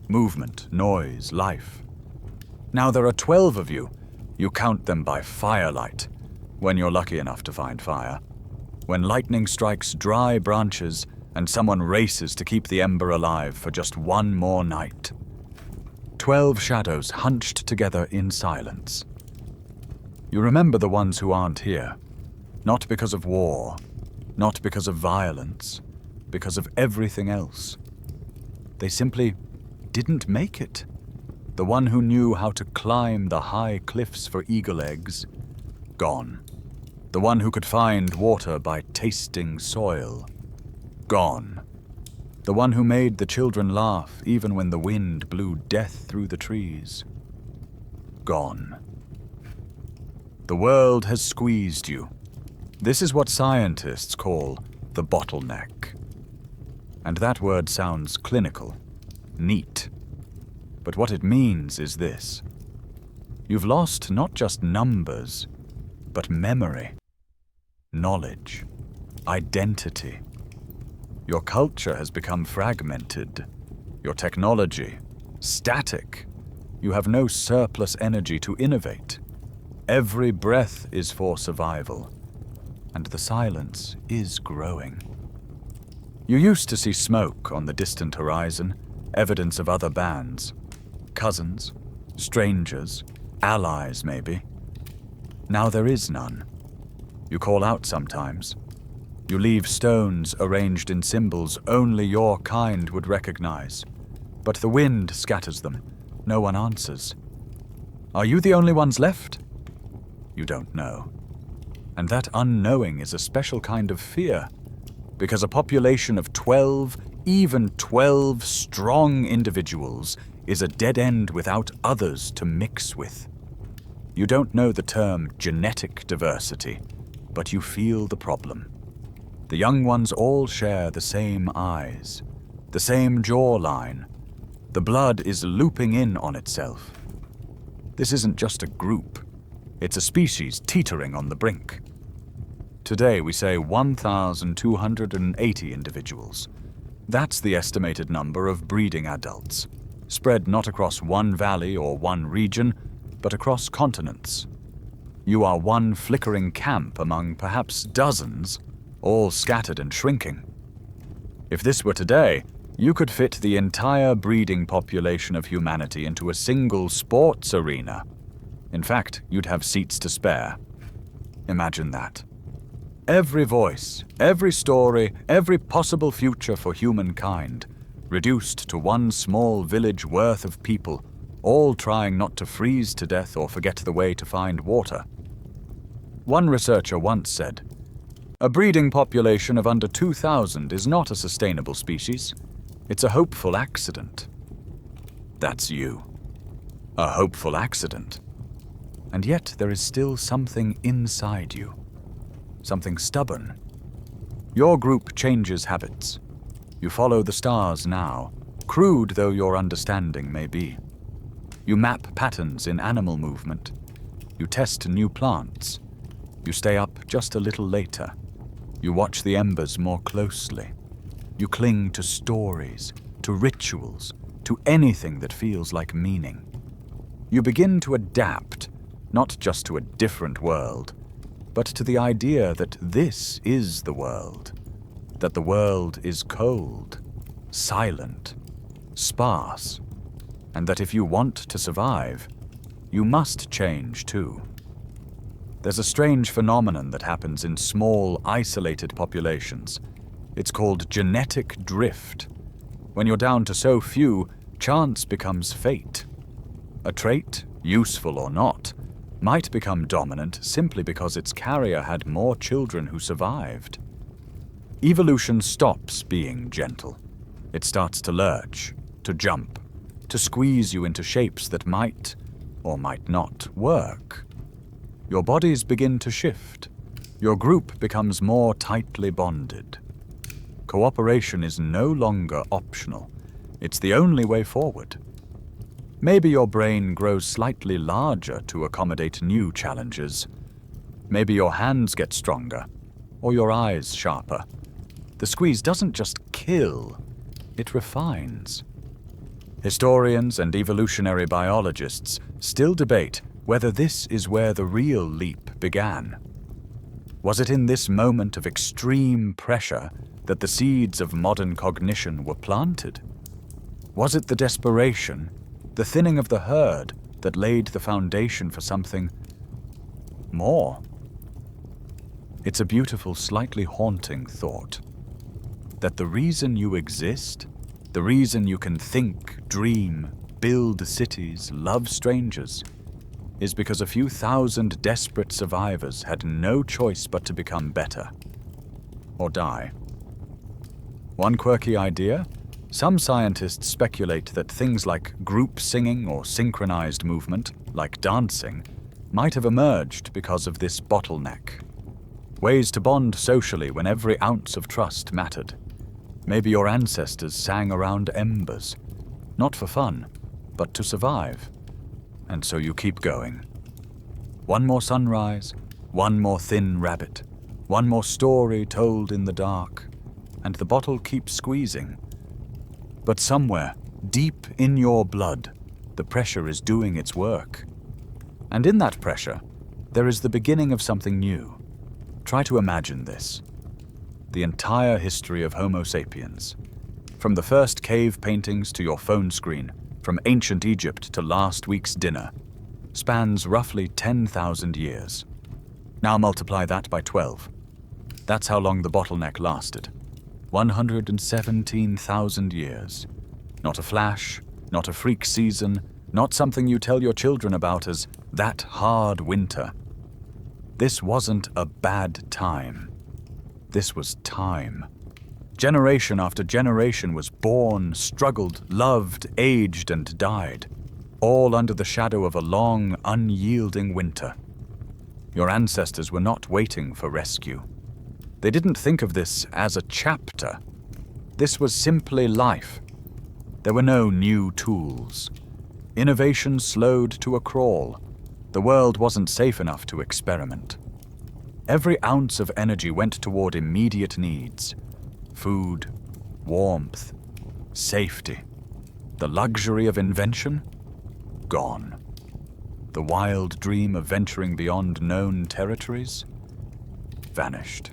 Movement, noise, life. Now there are 12 of you. You count them by firelight, when you're lucky enough to find fire. When lightning strikes dry branches and someone races to keep the ember alive for just one more night. 12 shadows hunched together in silence. You remember the ones who aren't here, not because of war, not because of violence, because of everything else. They simply didn't make it. The one who knew how to climb the high cliffs for eagle eggs, gone. The one who could find water by tasting soil, gone. The one who made the children laugh even when the wind blew death through the trees, gone. The world has squeezed you. This is what scientists call the bottleneck. And that word sounds clinical, neat. But what it means is this. You've lost not just numbers, but memory, knowledge, identity. Your culture has become fragmented. Your technology, static. You have no surplus energy to innovate. Every breath is for survival, and the silence is growing. You used to see smoke on the distant horizon, evidence of other bands. Cousins, strangers, allies maybe. Now there is none. You call out sometimes. You leave stones arranged in symbols only your kind would recognize. But the wind scatters them. No one answers. Are you the only ones left? You don't know. And that unknowing is a special kind of fear, because a population of 12, even 12 strong individuals is a dead end without others to mix with. You don't know the term genetic diversity, but you feel the problem. The young ones all share the same eyes, the same jawline. The blood is looping in on itself. This isn't just a group. It's a species teetering on the brink. Today we say 1,280 individuals. That's the estimated number of breeding adults, spread not across one valley or one region, but across continents. You are one flickering camp among perhaps dozens, all scattered and shrinking. If this were today, you could fit the entire breeding population of humanity into a single sports arena. In fact, you'd have seats to spare. Imagine that. Every voice, every story, every possible future for humankind, reduced to one small village worth of people, all trying not to freeze to death or forget the way to find water. One researcher once said, "A breeding population of under 2,000 is not a sustainable species. It's a hopeful accident." That's you. A hopeful accident. And yet there is still something inside you. Something stubborn. Your group changes habits. You follow the stars now, crude though your understanding may be. You map patterns in animal movement. You test new plants. You stay up just a little later. You watch the embers more closely. You cling to stories, to rituals, to anything that feels like meaning. You begin to adapt, not just to a different world, but to the idea that this is the world, that the world is cold, silent, sparse, and that if you want to survive, you must change too. There's a strange phenomenon that happens in small, isolated populations. It's called genetic drift. When you're down to so few, chance becomes fate. A trait, useful or not, might become dominant simply because its carrier had more children who survived. Evolution stops being gentle. It starts to lurch, to jump, to squeeze you into shapes that might or might not work. Your bodies begin to shift. Your group becomes more tightly bonded. Cooperation is no longer optional. It's the only way forward. Maybe your brain grows slightly larger to accommodate new challenges. Maybe your hands get stronger, or your eyes sharper. The squeeze doesn't just kill, it refines. Historians and evolutionary biologists still debate whether this is where the real leap began. Was it in this moment of extreme pressure that the seeds of modern cognition were planted? Was it the desperation, the thinning of the herd, that laid the foundation for something more? It's a beautiful, slightly haunting thought. That the reason you exist, the reason you can think, dream, build cities, love strangers, is because a few thousand desperate survivors had no choice but to become better, or die. One quirky idea? Some scientists speculate that things like group singing or synchronized movement, like dancing, might have emerged because of this bottleneck. Ways to bond socially when every ounce of trust mattered. Maybe your ancestors sang around embers, not for fun, but to survive. And so you keep going. One more sunrise, one more thin rabbit, one more story told in the dark, and the bottle keeps squeezing. But somewhere, deep in your blood, the pressure is doing its work. And in that pressure, there is the beginning of something new. Try to imagine this. The entire history of Homo sapiens, from the first cave paintings to your phone screen, from ancient Egypt to last week's dinner, spans roughly 10,000 years. Now multiply that by 12. That's how long the bottleneck lasted. 117,000 years. Not a flash, not a freak season, not something you tell your children about as that hard winter. This wasn't a bad time. This was time. Generation after generation was born, struggled, loved, aged, and died, all under the shadow of a long, unyielding winter. Your ancestors were not waiting for rescue. They didn't think of this as a chapter. This was simply life. There were no new tools. Innovation slowed to a crawl. The world wasn't safe enough to experiment. Every ounce of energy went toward immediate needs: food, warmth, safety. The luxury of invention? Gone. The wild dream of venturing beyond known territories? Vanished.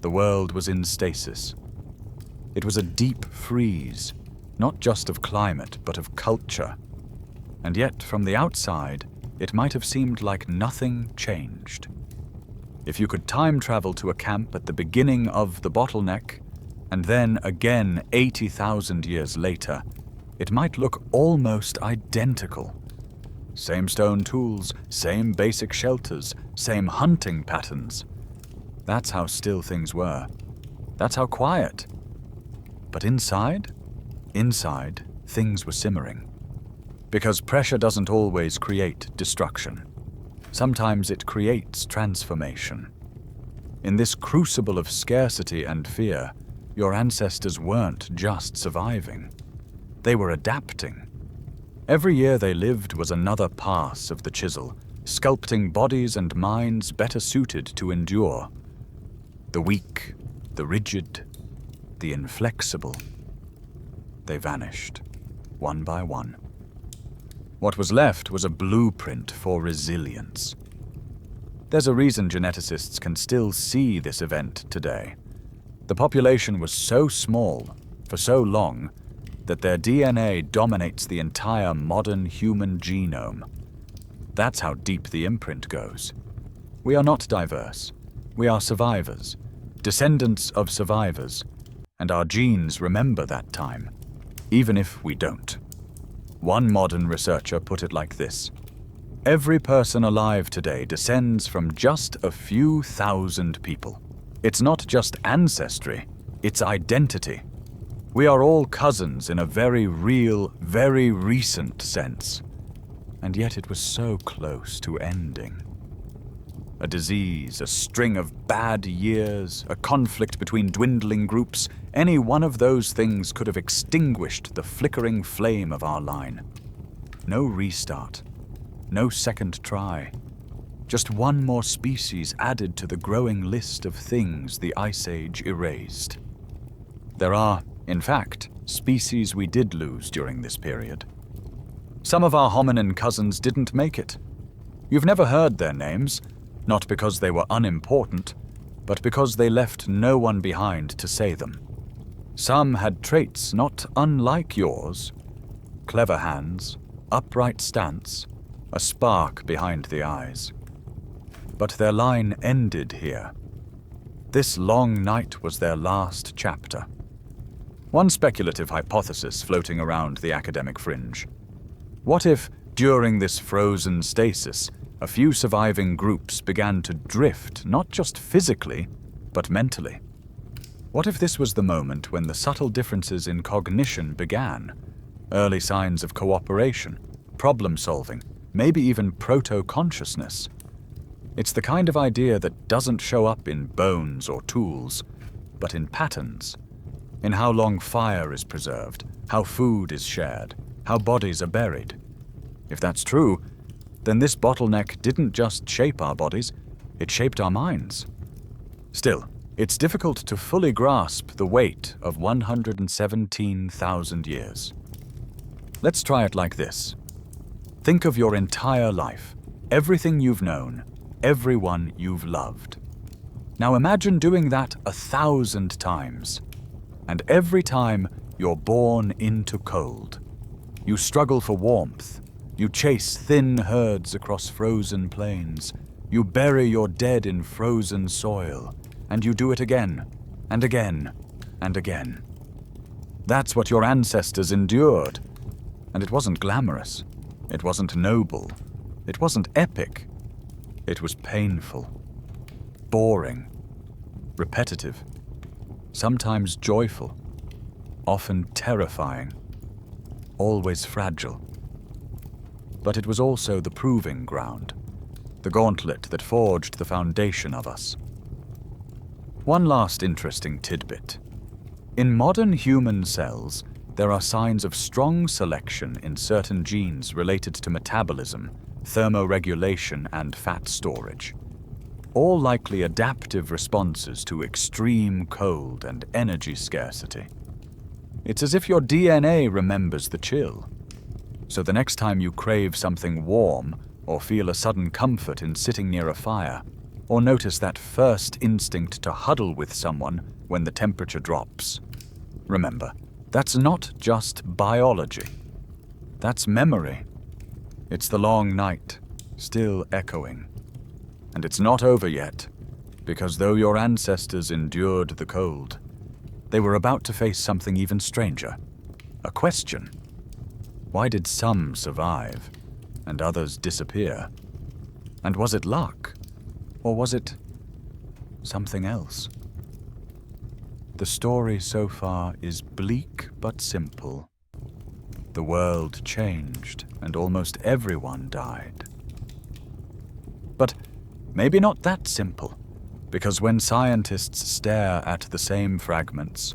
The world was in stasis. It was a deep freeze, not just of climate, but of culture. And yet, from the outside, it might have seemed like nothing changed. If you could time travel to a camp at the beginning of the bottleneck, and then again 80,000 years later, it might look almost identical. Same stone tools, same basic shelters, same hunting patterns. That's how still things were. That's how quiet. But inside, things were simmering. Because pressure doesn't always create destruction. Sometimes it creates transformation. In this crucible of scarcity and fear, your ancestors weren't just surviving. They were adapting. Every year they lived was another pass of the chisel, sculpting bodies and minds better suited to endure. The weak, the rigid, the inflexible. They vanished, one by one. What was left was a blueprint for resilience. There's a reason geneticists can still see this event today. The population was so small, for so long, that their DNA dominates the entire modern human genome. That's how deep the imprint goes. We are not diverse. We are survivors, descendants of survivors, and our genes remember that time, even if we don't. One modern researcher put it like this: every person alive today descends from just a few thousand people. It's not just ancestry, it's identity. We are all cousins in a very real, very recent sense. And yet it was so close to ending. A disease, a string of bad years, a conflict between dwindling groups, any one of those things could have extinguished the flickering flame of our line. No restart, no second try. Just one more species added to the growing list of things the Ice Age erased. There are, in fact, species we did lose during this period. Some of our hominin cousins didn't make it. You've never heard their names, not because they were unimportant, but because they left no one behind to say them. Some had traits not unlike yours: clever hands, upright stance, a spark behind the eyes. But their line ended here. This long night was their last chapter. One speculative hypothesis floating around the academic fringe. What if, during this frozen stasis, a few surviving groups began to drift, not just physically, but mentally? What if this was the moment when the subtle differences in cognition began? Early signs of cooperation, problem-solving, maybe even proto-consciousness. It's the kind of idea that doesn't show up in bones or tools, but in patterns. In how long fire is preserved, how food is shared, how bodies are buried. If that's true, then this bottleneck didn't just shape our bodies, it shaped our minds. Still, it's difficult to fully grasp the weight of 117,000 years. Let's try it like this. Think of your entire life, everything you've known, everyone you've loved. Now imagine doing that 1,000 times. And every time, you're born into cold. You struggle for warmth. You chase thin herds across frozen plains. You bury your dead in frozen soil, and you do it again, and again, and again. That's what your ancestors endured, and it wasn't glamorous. It wasn't noble. It wasn't epic. It was painful, boring, repetitive, sometimes joyful, often terrifying, always fragile. But it was also the proving ground, the gauntlet that forged the foundation of us. One last interesting tidbit. In modern human cells, there are signs of strong selection in certain genes related to metabolism, thermoregulation, and fat storage. All likely adaptive responses to extreme cold and energy scarcity. It's as if your DNA remembers the chill. So the next time you crave something warm, or feel a sudden comfort in sitting near a fire, or notice that first instinct to huddle with someone when the temperature drops, remember, that's not just biology. That's memory. It's the long night, still echoing. And it's not over yet, because though your ancestors endured the cold, they were about to face something even stranger. A question. Why did some survive, and others disappear? And was it luck? Or was it something else? The story so far is bleak but simple. The world changed, and almost everyone died. But maybe not that simple, because when scientists stare at the same fragments,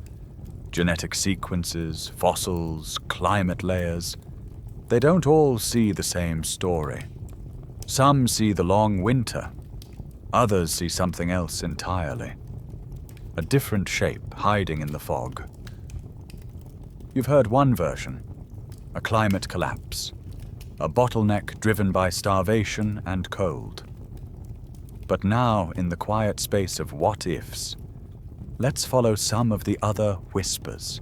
genetic sequences, fossils, climate layers, they don't all see the same story. Some see the long winter, others see something else entirely. A different shape hiding in the fog. You've heard one version, a climate collapse, a bottleneck driven by starvation and cold. But now, in the quiet space of what-ifs, let's follow some of the other whispers.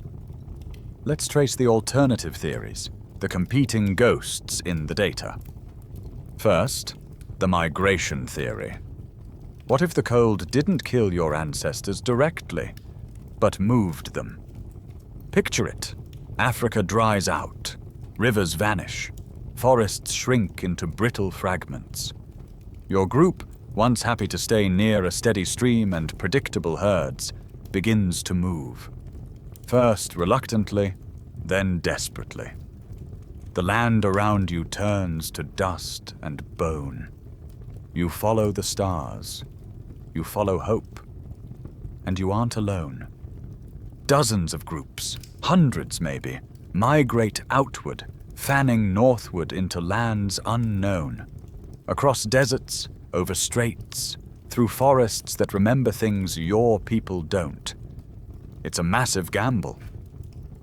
Let's trace the alternative theories, the competing ghosts in the data. First, the migration theory. What if the cold didn't kill your ancestors directly, but moved them? Picture it. Africa dries out, rivers vanish, forests shrink into brittle fragments. Your group, once happy to stay near a steady stream and predictable herds, begins to move. First reluctantly, then desperately. The land around you turns to dust and bone. You follow the stars. You follow hope. And you aren't alone. Dozens of groups, hundreds maybe, migrate outward, fanning northward into lands unknown. Across deserts, over straits, through forests that remember things your people don't. It's a massive gamble.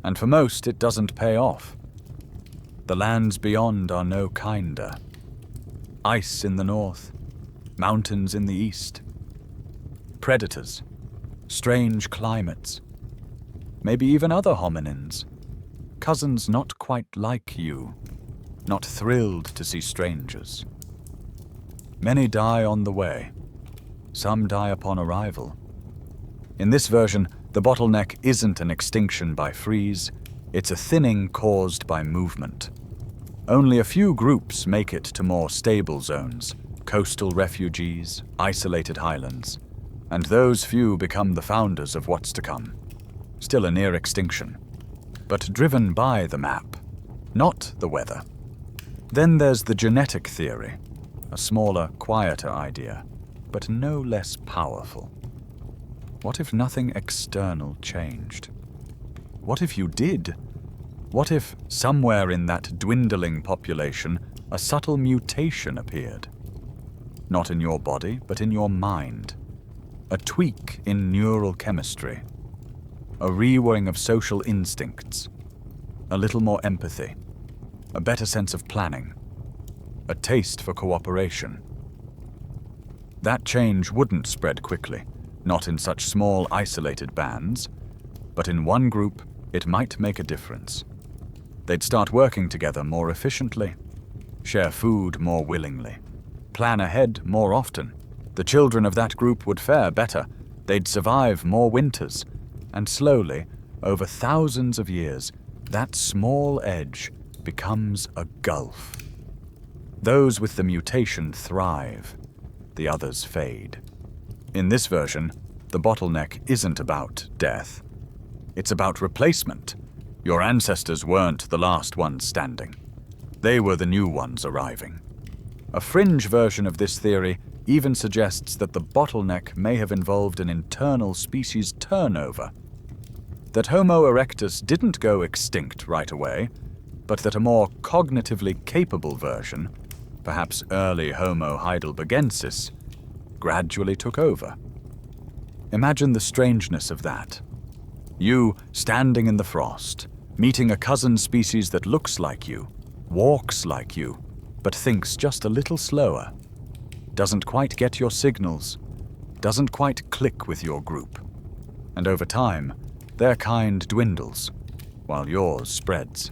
And for most, it doesn't pay off. The lands beyond are no kinder. Ice in the north, mountains in the east. Predators, strange climates, maybe even other hominins. Cousins not quite like you, not thrilled to see strangers. Many die on the way. Some die upon arrival. In this version, the bottleneck isn't an extinction by freeze, it's a thinning caused by movement. Only a few groups make it to more stable zones, coastal refugees, isolated highlands, and those few become the founders of what's to come. Still a near extinction, but driven by the map, not the weather. Then there's the genetic theory, a smaller, quieter idea, but no less powerful. What if nothing external changed? What if you did? What if, somewhere in that dwindling population, a subtle mutation appeared? Not in your body, but in your mind. A tweak in neural chemistry. A rewiring of social instincts. A little more empathy. A better sense of planning. A taste for cooperation. That change wouldn't spread quickly, not in such small, isolated bands, but in one group, it might make a difference. They'd start working together more efficiently, share food more willingly, plan ahead more often. The children of that group would fare better. They'd survive more winters. And slowly, over thousands of years, that small edge becomes a gulf. Those with the mutation thrive. The others fade. In this version, the bottleneck isn't about death. It's about replacement. Your ancestors weren't the last ones standing. They were the new ones arriving. A fringe version of this theory even suggests that the bottleneck may have involved an internal species turnover. That Homo erectus didn't go extinct right away, but that a more cognitively capable version, perhaps early Homo heidelbergensis, gradually took over. Imagine the strangeness of that. You standing in the frost, meeting a cousin species that looks like you, walks like you, but thinks just a little slower, doesn't quite get your signals, doesn't quite click with your group. And over time, their kind dwindles, while yours spreads.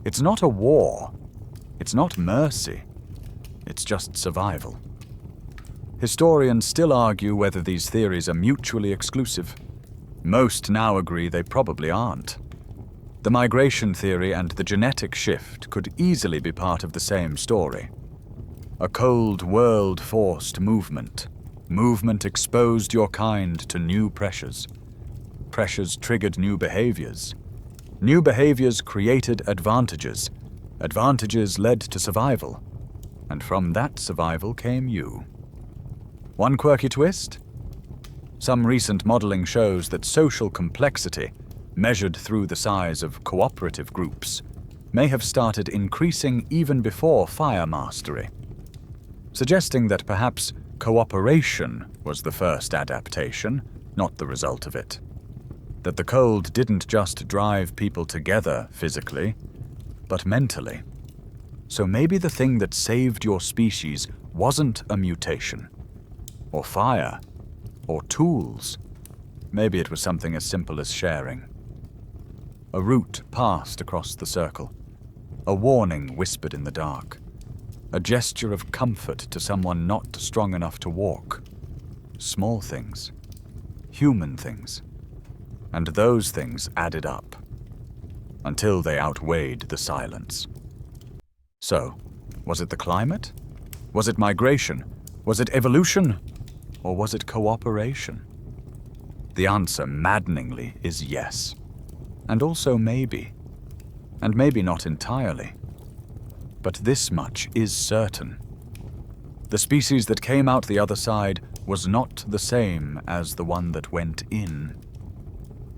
It's not a war. It's not mercy. It's just survival. Historians still argue whether these theories are mutually exclusive. Most now agree they probably aren't. The migration theory and the genetic shift could easily be part of the same story. A cold world forced movement. Movement exposed your kind to new pressures. Pressures triggered new behaviors. New behaviors created advantages. Advantages led to survival. And from that survival came you. One quirky twist? Some recent modeling shows that social complexity, measured through the size of cooperative groups, may have started increasing even before fire mastery, suggesting that perhaps cooperation was the first adaptation, not the result of it. That the cold didn't just drive people together physically, but mentally. So maybe the thing that saved your species wasn't a mutation, or fire, or tools. Maybe it was something as simple as sharing. A root passed across the circle, a warning whispered in the dark, a gesture of comfort to someone not strong enough to walk. Small things, human things, and those things added up, until they outweighed the silence. So, was it the climate? Was it migration? Was it evolution? Or was it cooperation? The answer, maddeningly, is yes. And also maybe. And maybe not entirely. But this much is certain. The species that came out the other side was not the same as the one that went in.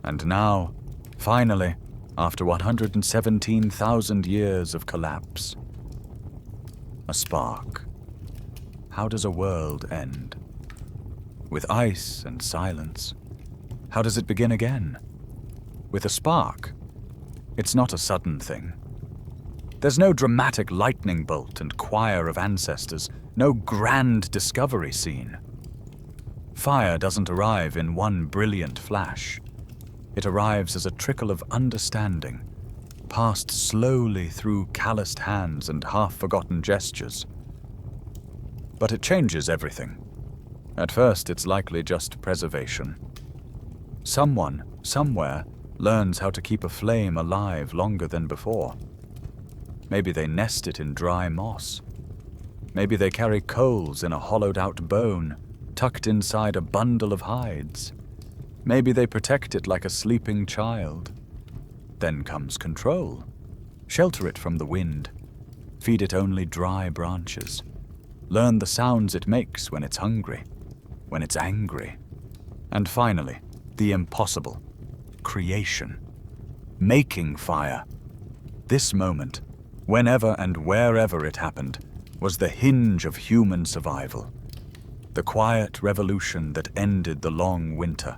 And now, finally, after 117,000 years of collapse, a spark. How does a world end? With ice and silence. How does it begin again? With a spark. It's not a sudden thing. There's no dramatic lightning bolt and choir of ancestors, no grand discovery scene. Fire doesn't arrive in one brilliant flash. It arrives as a trickle of understanding, passed slowly through calloused hands and half-forgotten gestures. But it changes everything. At first, it's likely just preservation. Someone, somewhere, learns how to keep a flame alive longer than before. Maybe they nest it in dry moss. Maybe they carry coals in a hollowed-out bone, tucked inside a bundle of hides. Maybe they protect it like a sleeping child. Then comes control. Shelter it from the wind. Feed it only dry branches. Learn the sounds it makes when it's hungry, when it's angry. And finally, the impossible. Creation. Making fire. This moment, whenever and wherever it happened, was the hinge of human survival. The quiet revolution that ended the long winter.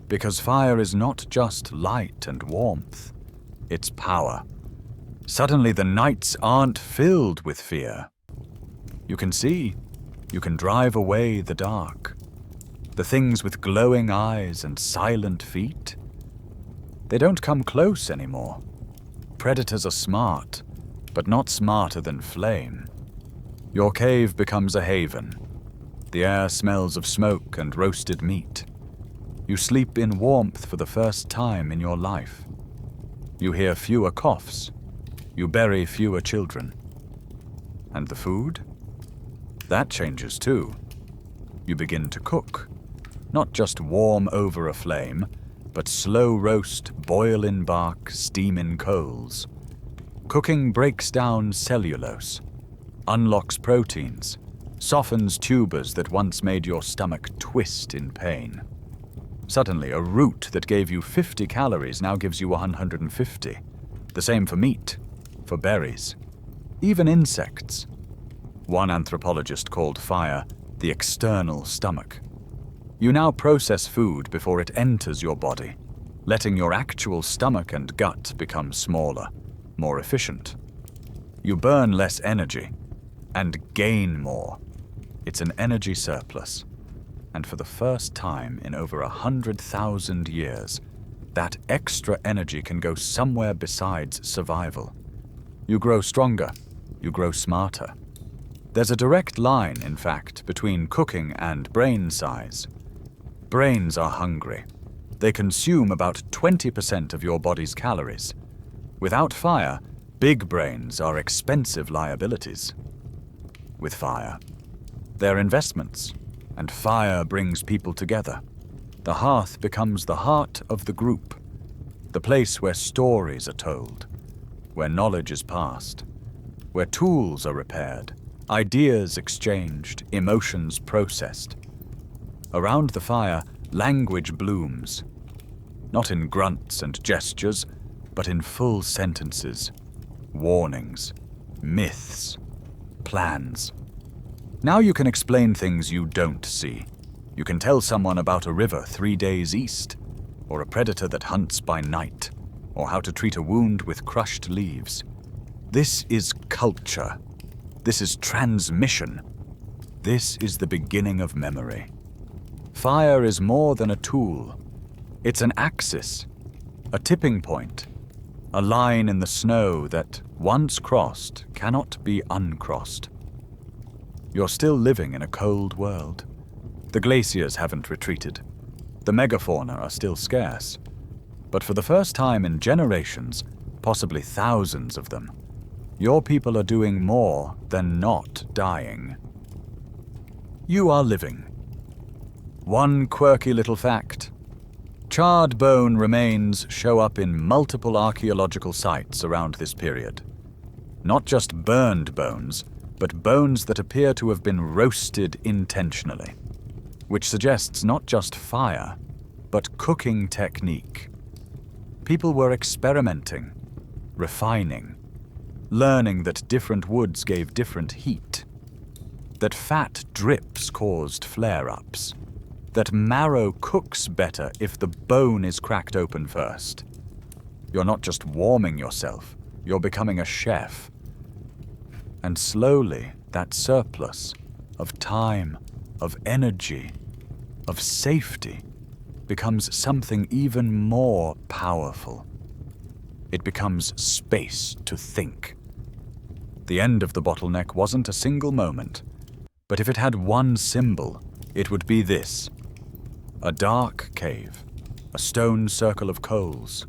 Because fire is not just light and warmth, it's power. Suddenly the nights aren't filled with fear. You can see, you can drive away the dark. The things with glowing eyes and silent feet, they don't come close anymore. Predators are smart, but not smarter than flame. Your cave becomes a haven. The air smells of smoke and roasted meat. You sleep in warmth for the first time in your life. You hear fewer coughs. You bury fewer children. And the food? That changes too. You begin to cook. Not just warm over a flame, but slow roast, boil in bark, steam in coals. Cooking breaks down cellulose, unlocks proteins, softens tubers that once made your stomach twist in pain. Suddenly, a root that gave you 50 calories now gives you 150. The same for meat, for berries, even insects. One anthropologist called fire the external stomach. You now process food before it enters your body, letting your actual stomach and gut become smaller, more efficient. You burn less energy and gain more. It's an energy surplus. And for the first time in over 100,000 years, that extra energy can go somewhere besides survival. You grow stronger. You grow smarter. There's a direct line, in fact, between cooking and brain size. Brains are hungry. They consume about 20% of your body's calories. Without fire, big brains are expensive liabilities. With fire, they're investments, and fire brings people together. The hearth becomes the heart of the group, the place where stories are told, where knowledge is passed, where tools are repaired, ideas exchanged, emotions processed. Around the fire, language blooms, not in grunts and gestures, but in full sentences, warnings, myths, plans. Now you can explain things you don't see. You can tell someone about a river 3 days east, or a predator that hunts by night, or how to treat a wound with crushed leaves. This is culture. This is transmission. This is the beginning of memory. Fire is more than a tool. It's an axis, a tipping point, a line in the snow that, once crossed, cannot be uncrossed. You're still living in a cold world. The glaciers haven't retreated. The megafauna are still scarce. But for the first time in generations, possibly thousands of them, your people are doing more than not dying. You are living. One quirky little fact. Charred bone remains show up in multiple archaeological sites around this period. Not just burned bones, but bones that appear to have been roasted intentionally, which suggests not just fire, but cooking technique. People were experimenting, refining, learning that different woods gave different heat, that fat drips caused flare-ups, that marrow cooks better if the bone is cracked open first. You're not just warming yourself, you're becoming a chef. And slowly, that surplus of time, of energy, of safety becomes something even more powerful. It becomes space to think. The end of the bottleneck wasn't a single moment, but if it had one symbol, it would be this. A dark cave, a stone circle of coals,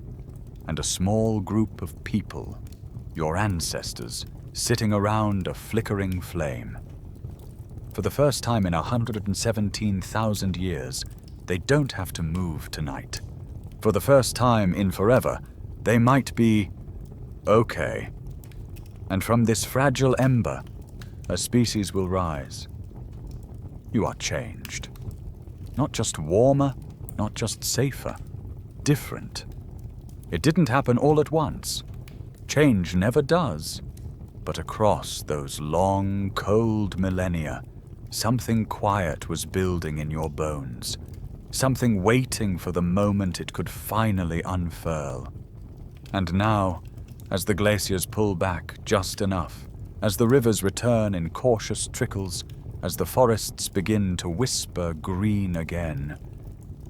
and a small group of people, your ancestors, sitting around a flickering flame. For the first time in 117,000 years, they don't have to move tonight. For the first time in forever, they might be okay. And from this fragile ember, a species will rise. You are changed. Not just warmer, not just safer, different. It didn't happen all at once. Change never does. But across those long, cold millennia, something quiet was building in your bones, something waiting for the moment it could finally unfurl. And now, as the glaciers pull back just enough, as the rivers return in cautious trickles, as the forests begin to whisper green again,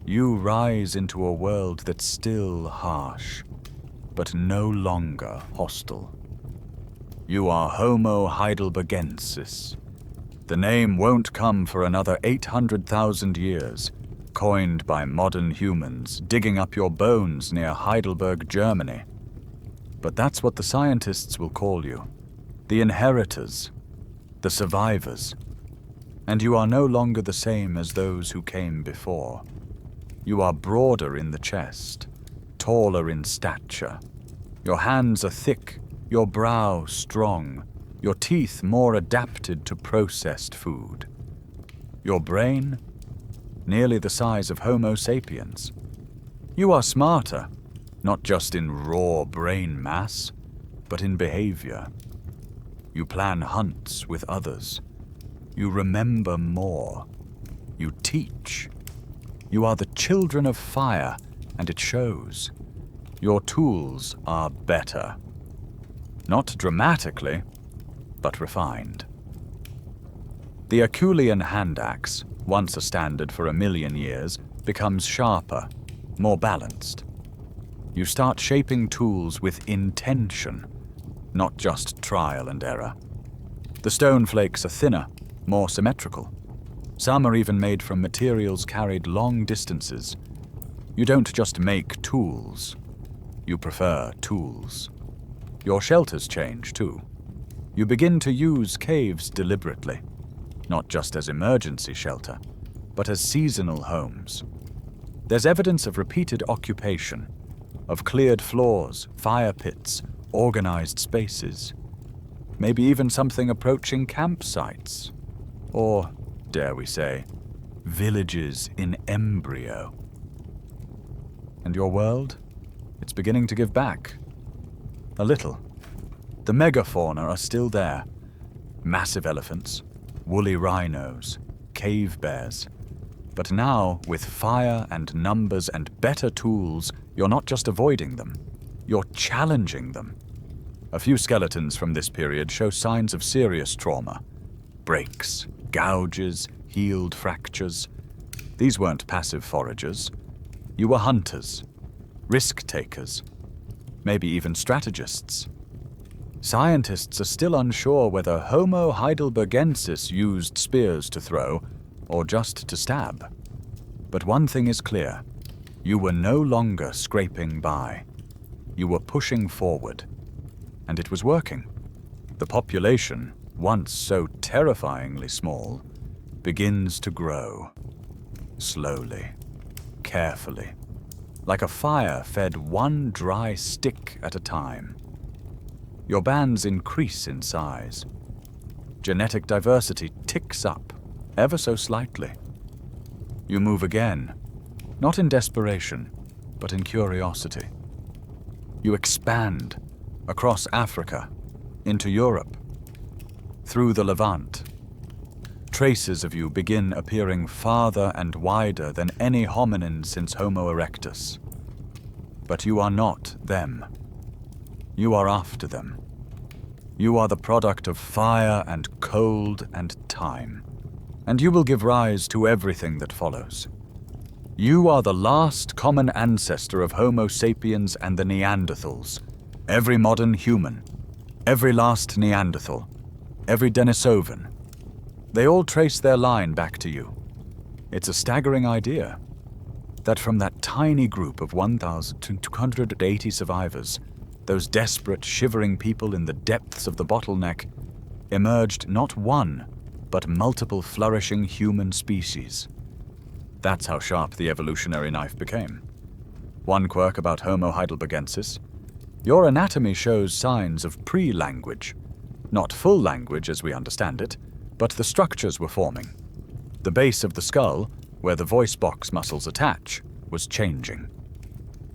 you rise into a world that's still harsh, but no longer hostile. You are Homo heidelbergensis, The name won't come for another 800,000 years, coined by modern humans digging up your bones near Heidelberg, Germany. But that's what the scientists will call you. The inheritors, the survivors. And you are no longer the same as those who came before. You are broader in the chest, taller in stature. Your hands are thick, your brow strong, your teeth more adapted to processed food. Your brain, nearly the size of Homo sapiens. You are smarter, not just in raw brain mass, but in behavior. You plan hunts with others. You remember more. You teach. You are the children of fire, and it shows. Your tools are better. Not dramatically, but refined. The Herculean hand axe, once a standard for 1,000,000 years, becomes sharper, more balanced. You start shaping tools with intention, not just trial and error. The stone flakes are thinner, more symmetrical. Some are even made from materials carried long distances. You don't just make tools. You prefer tools. Your shelters change, too. You begin to use caves deliberately, not just as emergency shelter, but as seasonal homes. There's evidence of repeated occupation, of cleared floors, fire pits, organized spaces. Maybe even something approaching campsites. Or, dare we say, villages in embryo. And your world? It's beginning to give back. A little. The megafauna are still there. Massive elephants, woolly rhinos, cave bears. But now, with fire and numbers and better tools, you're not just avoiding them, you're challenging them. A few skeletons from this period show signs of serious trauma. Breaks, gouges, healed fractures. These weren't passive foragers. You were hunters, risk-takers, maybe even strategists. Scientists are still unsure whether Homo heidelbergensis used spears to throw or just to stab. But one thing is clear. You were no longer scraping by. You were pushing forward. And it was working. The population, once so terrifyingly small, begins to grow. Slowly, carefully, like a fire fed one dry stick at a time. Your bands increase in size. Genetic diversity ticks up, ever so slightly. You move again, not in desperation, but in curiosity. You expand across Africa, into Europe, through the Levant. Traces of you begin appearing farther and wider than any hominin since Homo erectus. But you are not them. You are after them. You are the product of fire and cold and time. And you will give rise to everything that follows. You are the last common ancestor of Homo sapiens and the Neanderthals. Every modern human, every last Neanderthal, every Denisovan. They all trace their line back to you. It's a staggering idea that from that tiny group of 1,280 survivors, those desperate, shivering people in the depths of the bottleneck, emerged not one, but multiple flourishing human species. That's how sharp the evolutionary knife became. One quirk about Homo heidelbergensis: your anatomy shows signs of pre-language. Not full language as we understand it, but the structures were forming. The base of the skull, where the voice box muscles attach, was changing.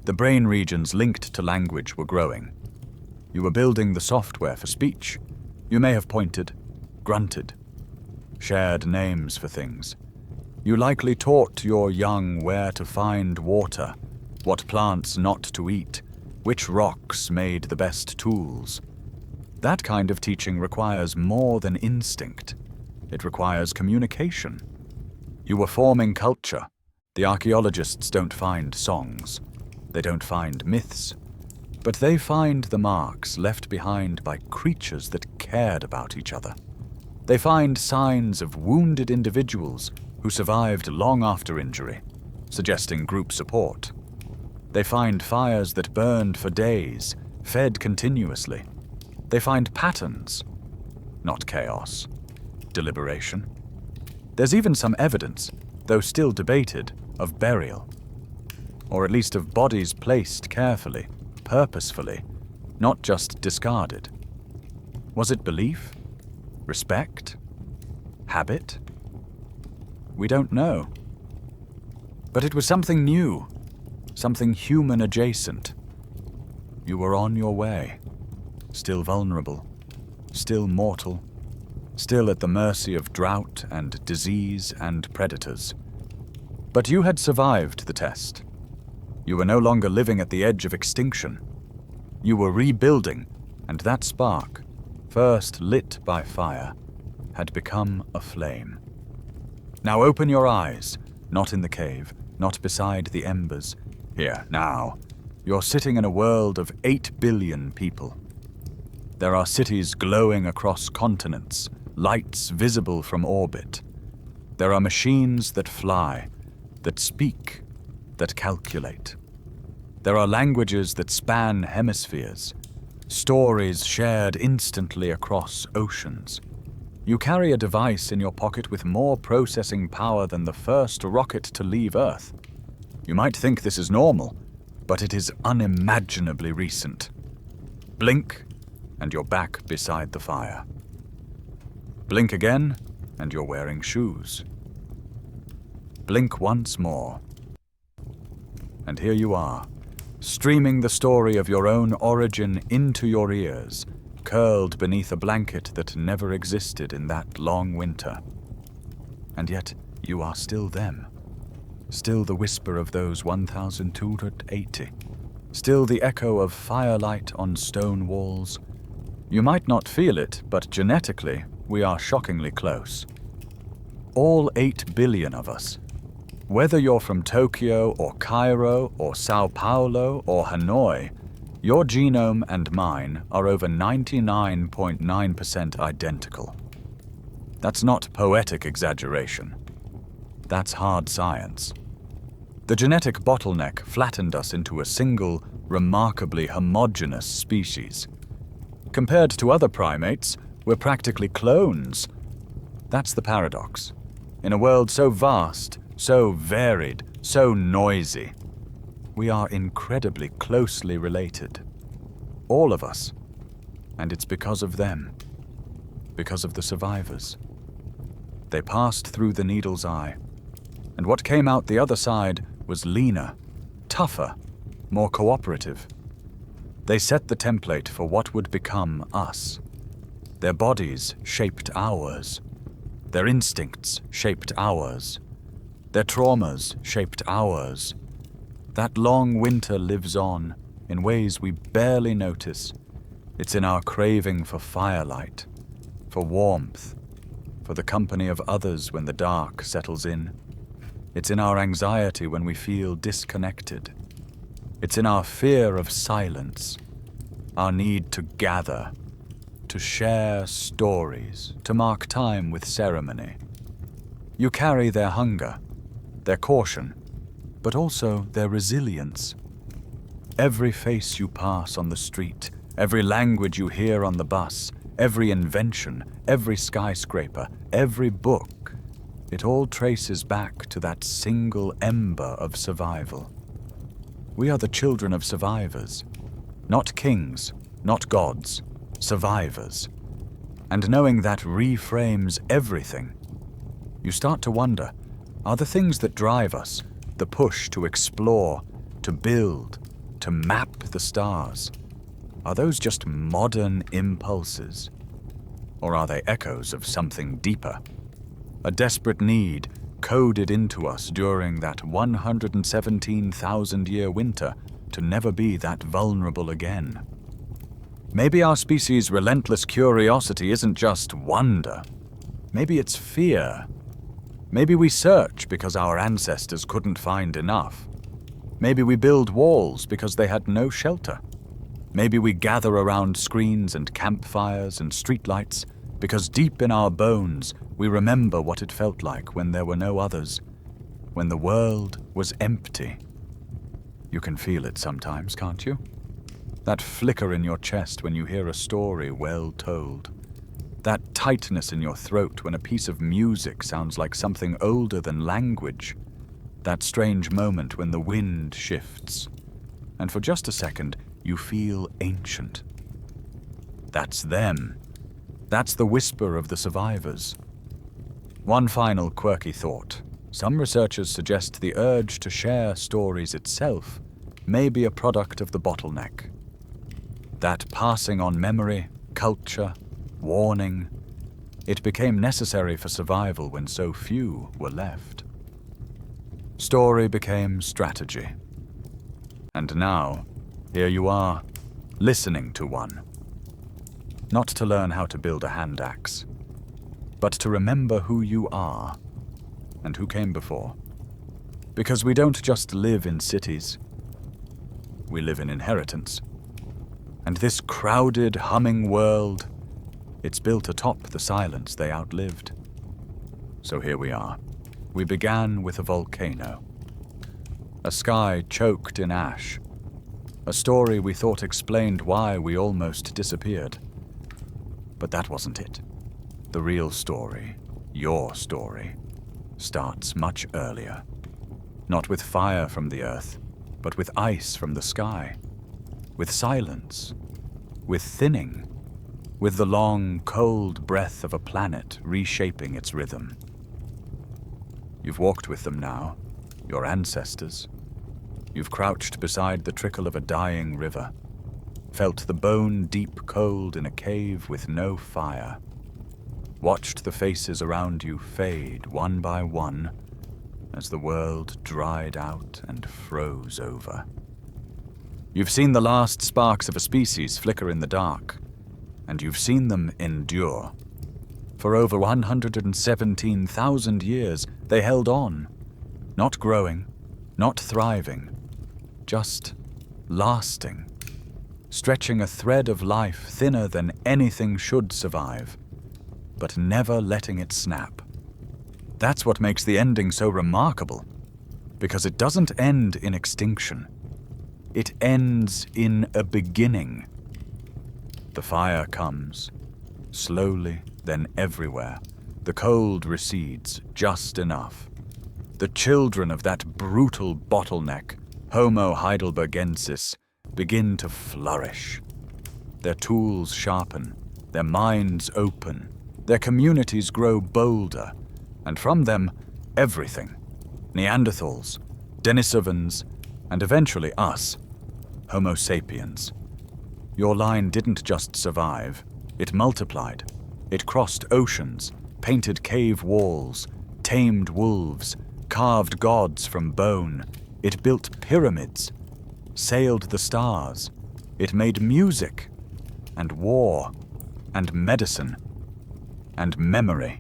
The brain regions linked to language were growing. You were building the software for speech. You may have pointed, grunted, shared names for things. You likely taught your young where to find water, what plants not to eat, which rocks made the best tools. That kind of teaching requires more than instinct. It requires communication. You were forming culture. The archaeologists don't find songs. They don't find myths. But they find the marks left behind by creatures that cared about each other. They find signs of wounded individuals who survived long after injury, suggesting group support. They find fires that burned for days, fed continuously. They find patterns, not chaos, deliberation. There's even some evidence, though still debated, of burial, or at least of bodies placed carefully, purposefully, not just discarded. Was it belief? Respect? Habit? We don't know. But it was something new, something human adjacent. You were on your way, still vulnerable, still mortal, still at the mercy of drought and disease and predators. But you had survived the test. You were no longer living at the edge of extinction. You were rebuilding, and that spark, first lit by fire, had become a flame. Now open your eyes, not in the cave, not beside the embers. Here, now. You're sitting in a world of 8 billion people. There are cities glowing across continents, lights visible from orbit. There are machines that fly, that speak, that calculate. There are languages that span hemispheres, stories shared instantly across oceans. You carry a device in your pocket with more processing power than the first rocket to leave Earth. You might think this is normal, but it is unimaginably recent. Blink, and you're back beside the fire. Blink again, and you're wearing shoes. Blink once more. And here you are, streaming the story of your own origin into your ears, curled beneath a blanket that never existed in that long winter. And yet, you are still them. Still the whisper of those 1,280. Still the echo of firelight on stone walls. You might not feel it, but genetically, we are shockingly close. All 8 billion of us. Whether you're from Tokyo or Cairo or Sao Paulo or Hanoi, your genome and mine are over 99.9% identical. That's not poetic exaggeration. That's hard science. The genetic bottleneck flattened us into a single, remarkably homogeneous species. Compared to other primates, we're practically clones. That's the paradox. In a world so vast, so varied, so noisy, we are incredibly closely related. All of us. And it's because of them. Because of the survivors. They passed through the needle's eye. And what came out the other side was leaner, tougher, more cooperative. They set the template for what would become us. Their bodies shaped ours. Their instincts shaped ours. Their traumas shaped ours. That long winter lives on in ways we barely notice. It's in our craving for firelight, for warmth, for the company of others when the dark settles in. It's in our anxiety when we feel disconnected. It's in our fear of silence, our need to gather, to share stories, to mark time with ceremony. You carry their hunger, their caution, but also their resilience. Every face you pass on the street, every language you hear on the bus, every invention, every skyscraper, every book, it all traces back to that single ember of survival. We are the children of survivors, not kings, not gods, survivors. And knowing that reframes everything. You start to wonder, are the things that drive us, the push to explore, to build, to map the stars, are those just modern impulses? Or are they echoes of something deeper? A desperate need coded into us during that 117,000-year winter to never be that vulnerable again. Maybe our species' relentless curiosity isn't just wonder. Maybe it's fear. Maybe we search because our ancestors couldn't find enough. Maybe we build walls because they had no shelter. Maybe we gather around screens and campfires and streetlights Because deep in our bones, we remember what it felt like when there were no others, when the world was empty. You can feel it sometimes, can't you? That flicker in your chest when you hear a story well told. That tightness in your throat when a piece of music sounds like something older than language. That strange moment when the wind shifts, and for just a second, you feel ancient. That's them. That's the whisper of the survivors. One final quirky thought. Some researchers suggest the urge to share stories itself may be a product of the bottleneck. That passing on memory, culture, warning, it became necessary for survival when so few were left. Story became strategy. And now, here you are, listening to one. Not to learn how to build a hand axe, but to remember who you are and who came before. Because we don't just live in cities, we live in inheritance. And this crowded, humming world, it's built atop the silence they outlived. So here we are. We began with a volcano. A sky choked in ash. A story we thought explained why we almost disappeared. But that wasn't it. The real story, your story, starts much earlier. Not with fire from the earth, but with ice from the sky. With silence. With thinning. With the long, cold breath of a planet reshaping its rhythm. You've walked with them now, your ancestors. You've crouched beside the trickle of a dying river. Felt the bone-deep cold in a cave with no fire. Watched the faces around you fade one by one as the world dried out and froze over. You've seen the last sparks of a species flicker in the dark, and you've seen them endure. For over 117,000 years, they held on, not growing, not thriving, just lasting. Stretching a thread of life thinner than anything should survive, but never letting it snap. That's what makes the ending so remarkable, because it doesn't end in extinction. It ends in a beginning. The fire comes, slowly, then everywhere. The cold recedes just enough. The children of that brutal bottleneck, Homo heidelbergensis, begin to flourish. Their tools sharpen, their minds open, their communities grow bolder, and from them, everything. Neanderthals, Denisovans, and eventually us, Homo sapiens. Your line didn't just survive, it multiplied. It crossed oceans, painted cave walls, tamed wolves, carved gods from bone. It built pyramids, sailed the stars. It made music, and war, and medicine, and memory.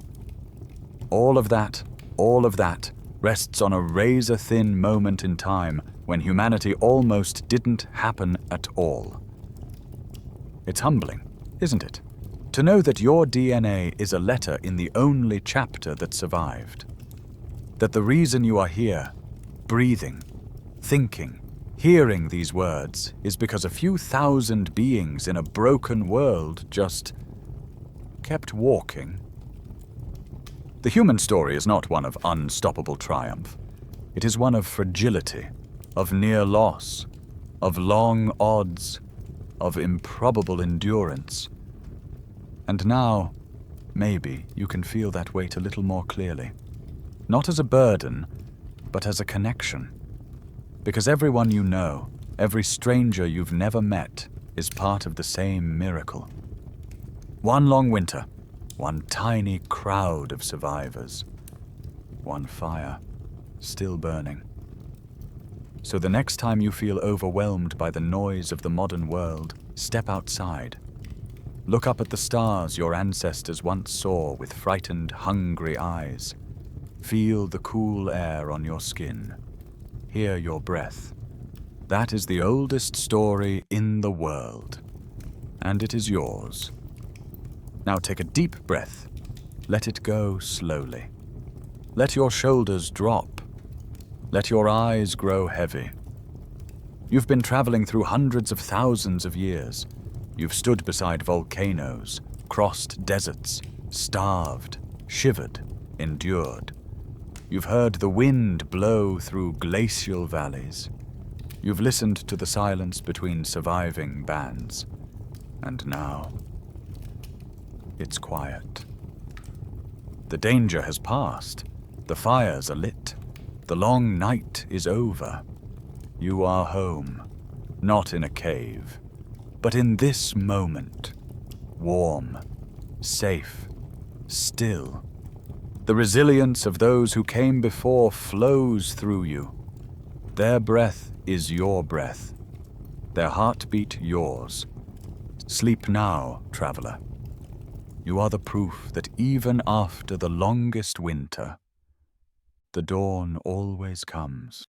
All of that rests on a razor-thin moment in time when humanity almost didn't happen at all. It's humbling, isn't it? To know that your DNA is a letter in the only chapter that survived. That the reason you are here, breathing, thinking, hearing these words is because a few thousand beings in a broken world just kept walking. The human story is not one of unstoppable triumph. It is one of fragility, of near loss, of long odds, of improbable endurance. And now, maybe you can feel that weight a little more clearly. Not as a burden, but as a connection. Because everyone you know, every stranger you've never met, is part of the same miracle. One long winter, one tiny crowd of survivors, one fire, still burning. So the next time you feel overwhelmed by the noise of the modern world, step outside. Look up at the stars your ancestors once saw with frightened, hungry eyes. Feel the cool air on your skin. Hear your breath. That is the oldest story in the world, and it is yours. Now take a deep breath. Let it go slowly. Let your shoulders drop. Let your eyes grow heavy. You've been traveling through hundreds of thousands of years. You've stood beside volcanoes, crossed deserts, starved, shivered, endured. You've heard the wind blow through glacial valleys. You've listened to the silence between surviving bands. And now, it's quiet. The danger has passed. The fires are lit. The long night is over. You are home, not in a cave, but in this moment. Warm, safe, still. The resilience of those who came before flows through you. Their breath is your breath. Their heartbeat yours. Sleep now, traveler. You are the proof that even after the longest winter, the dawn always comes.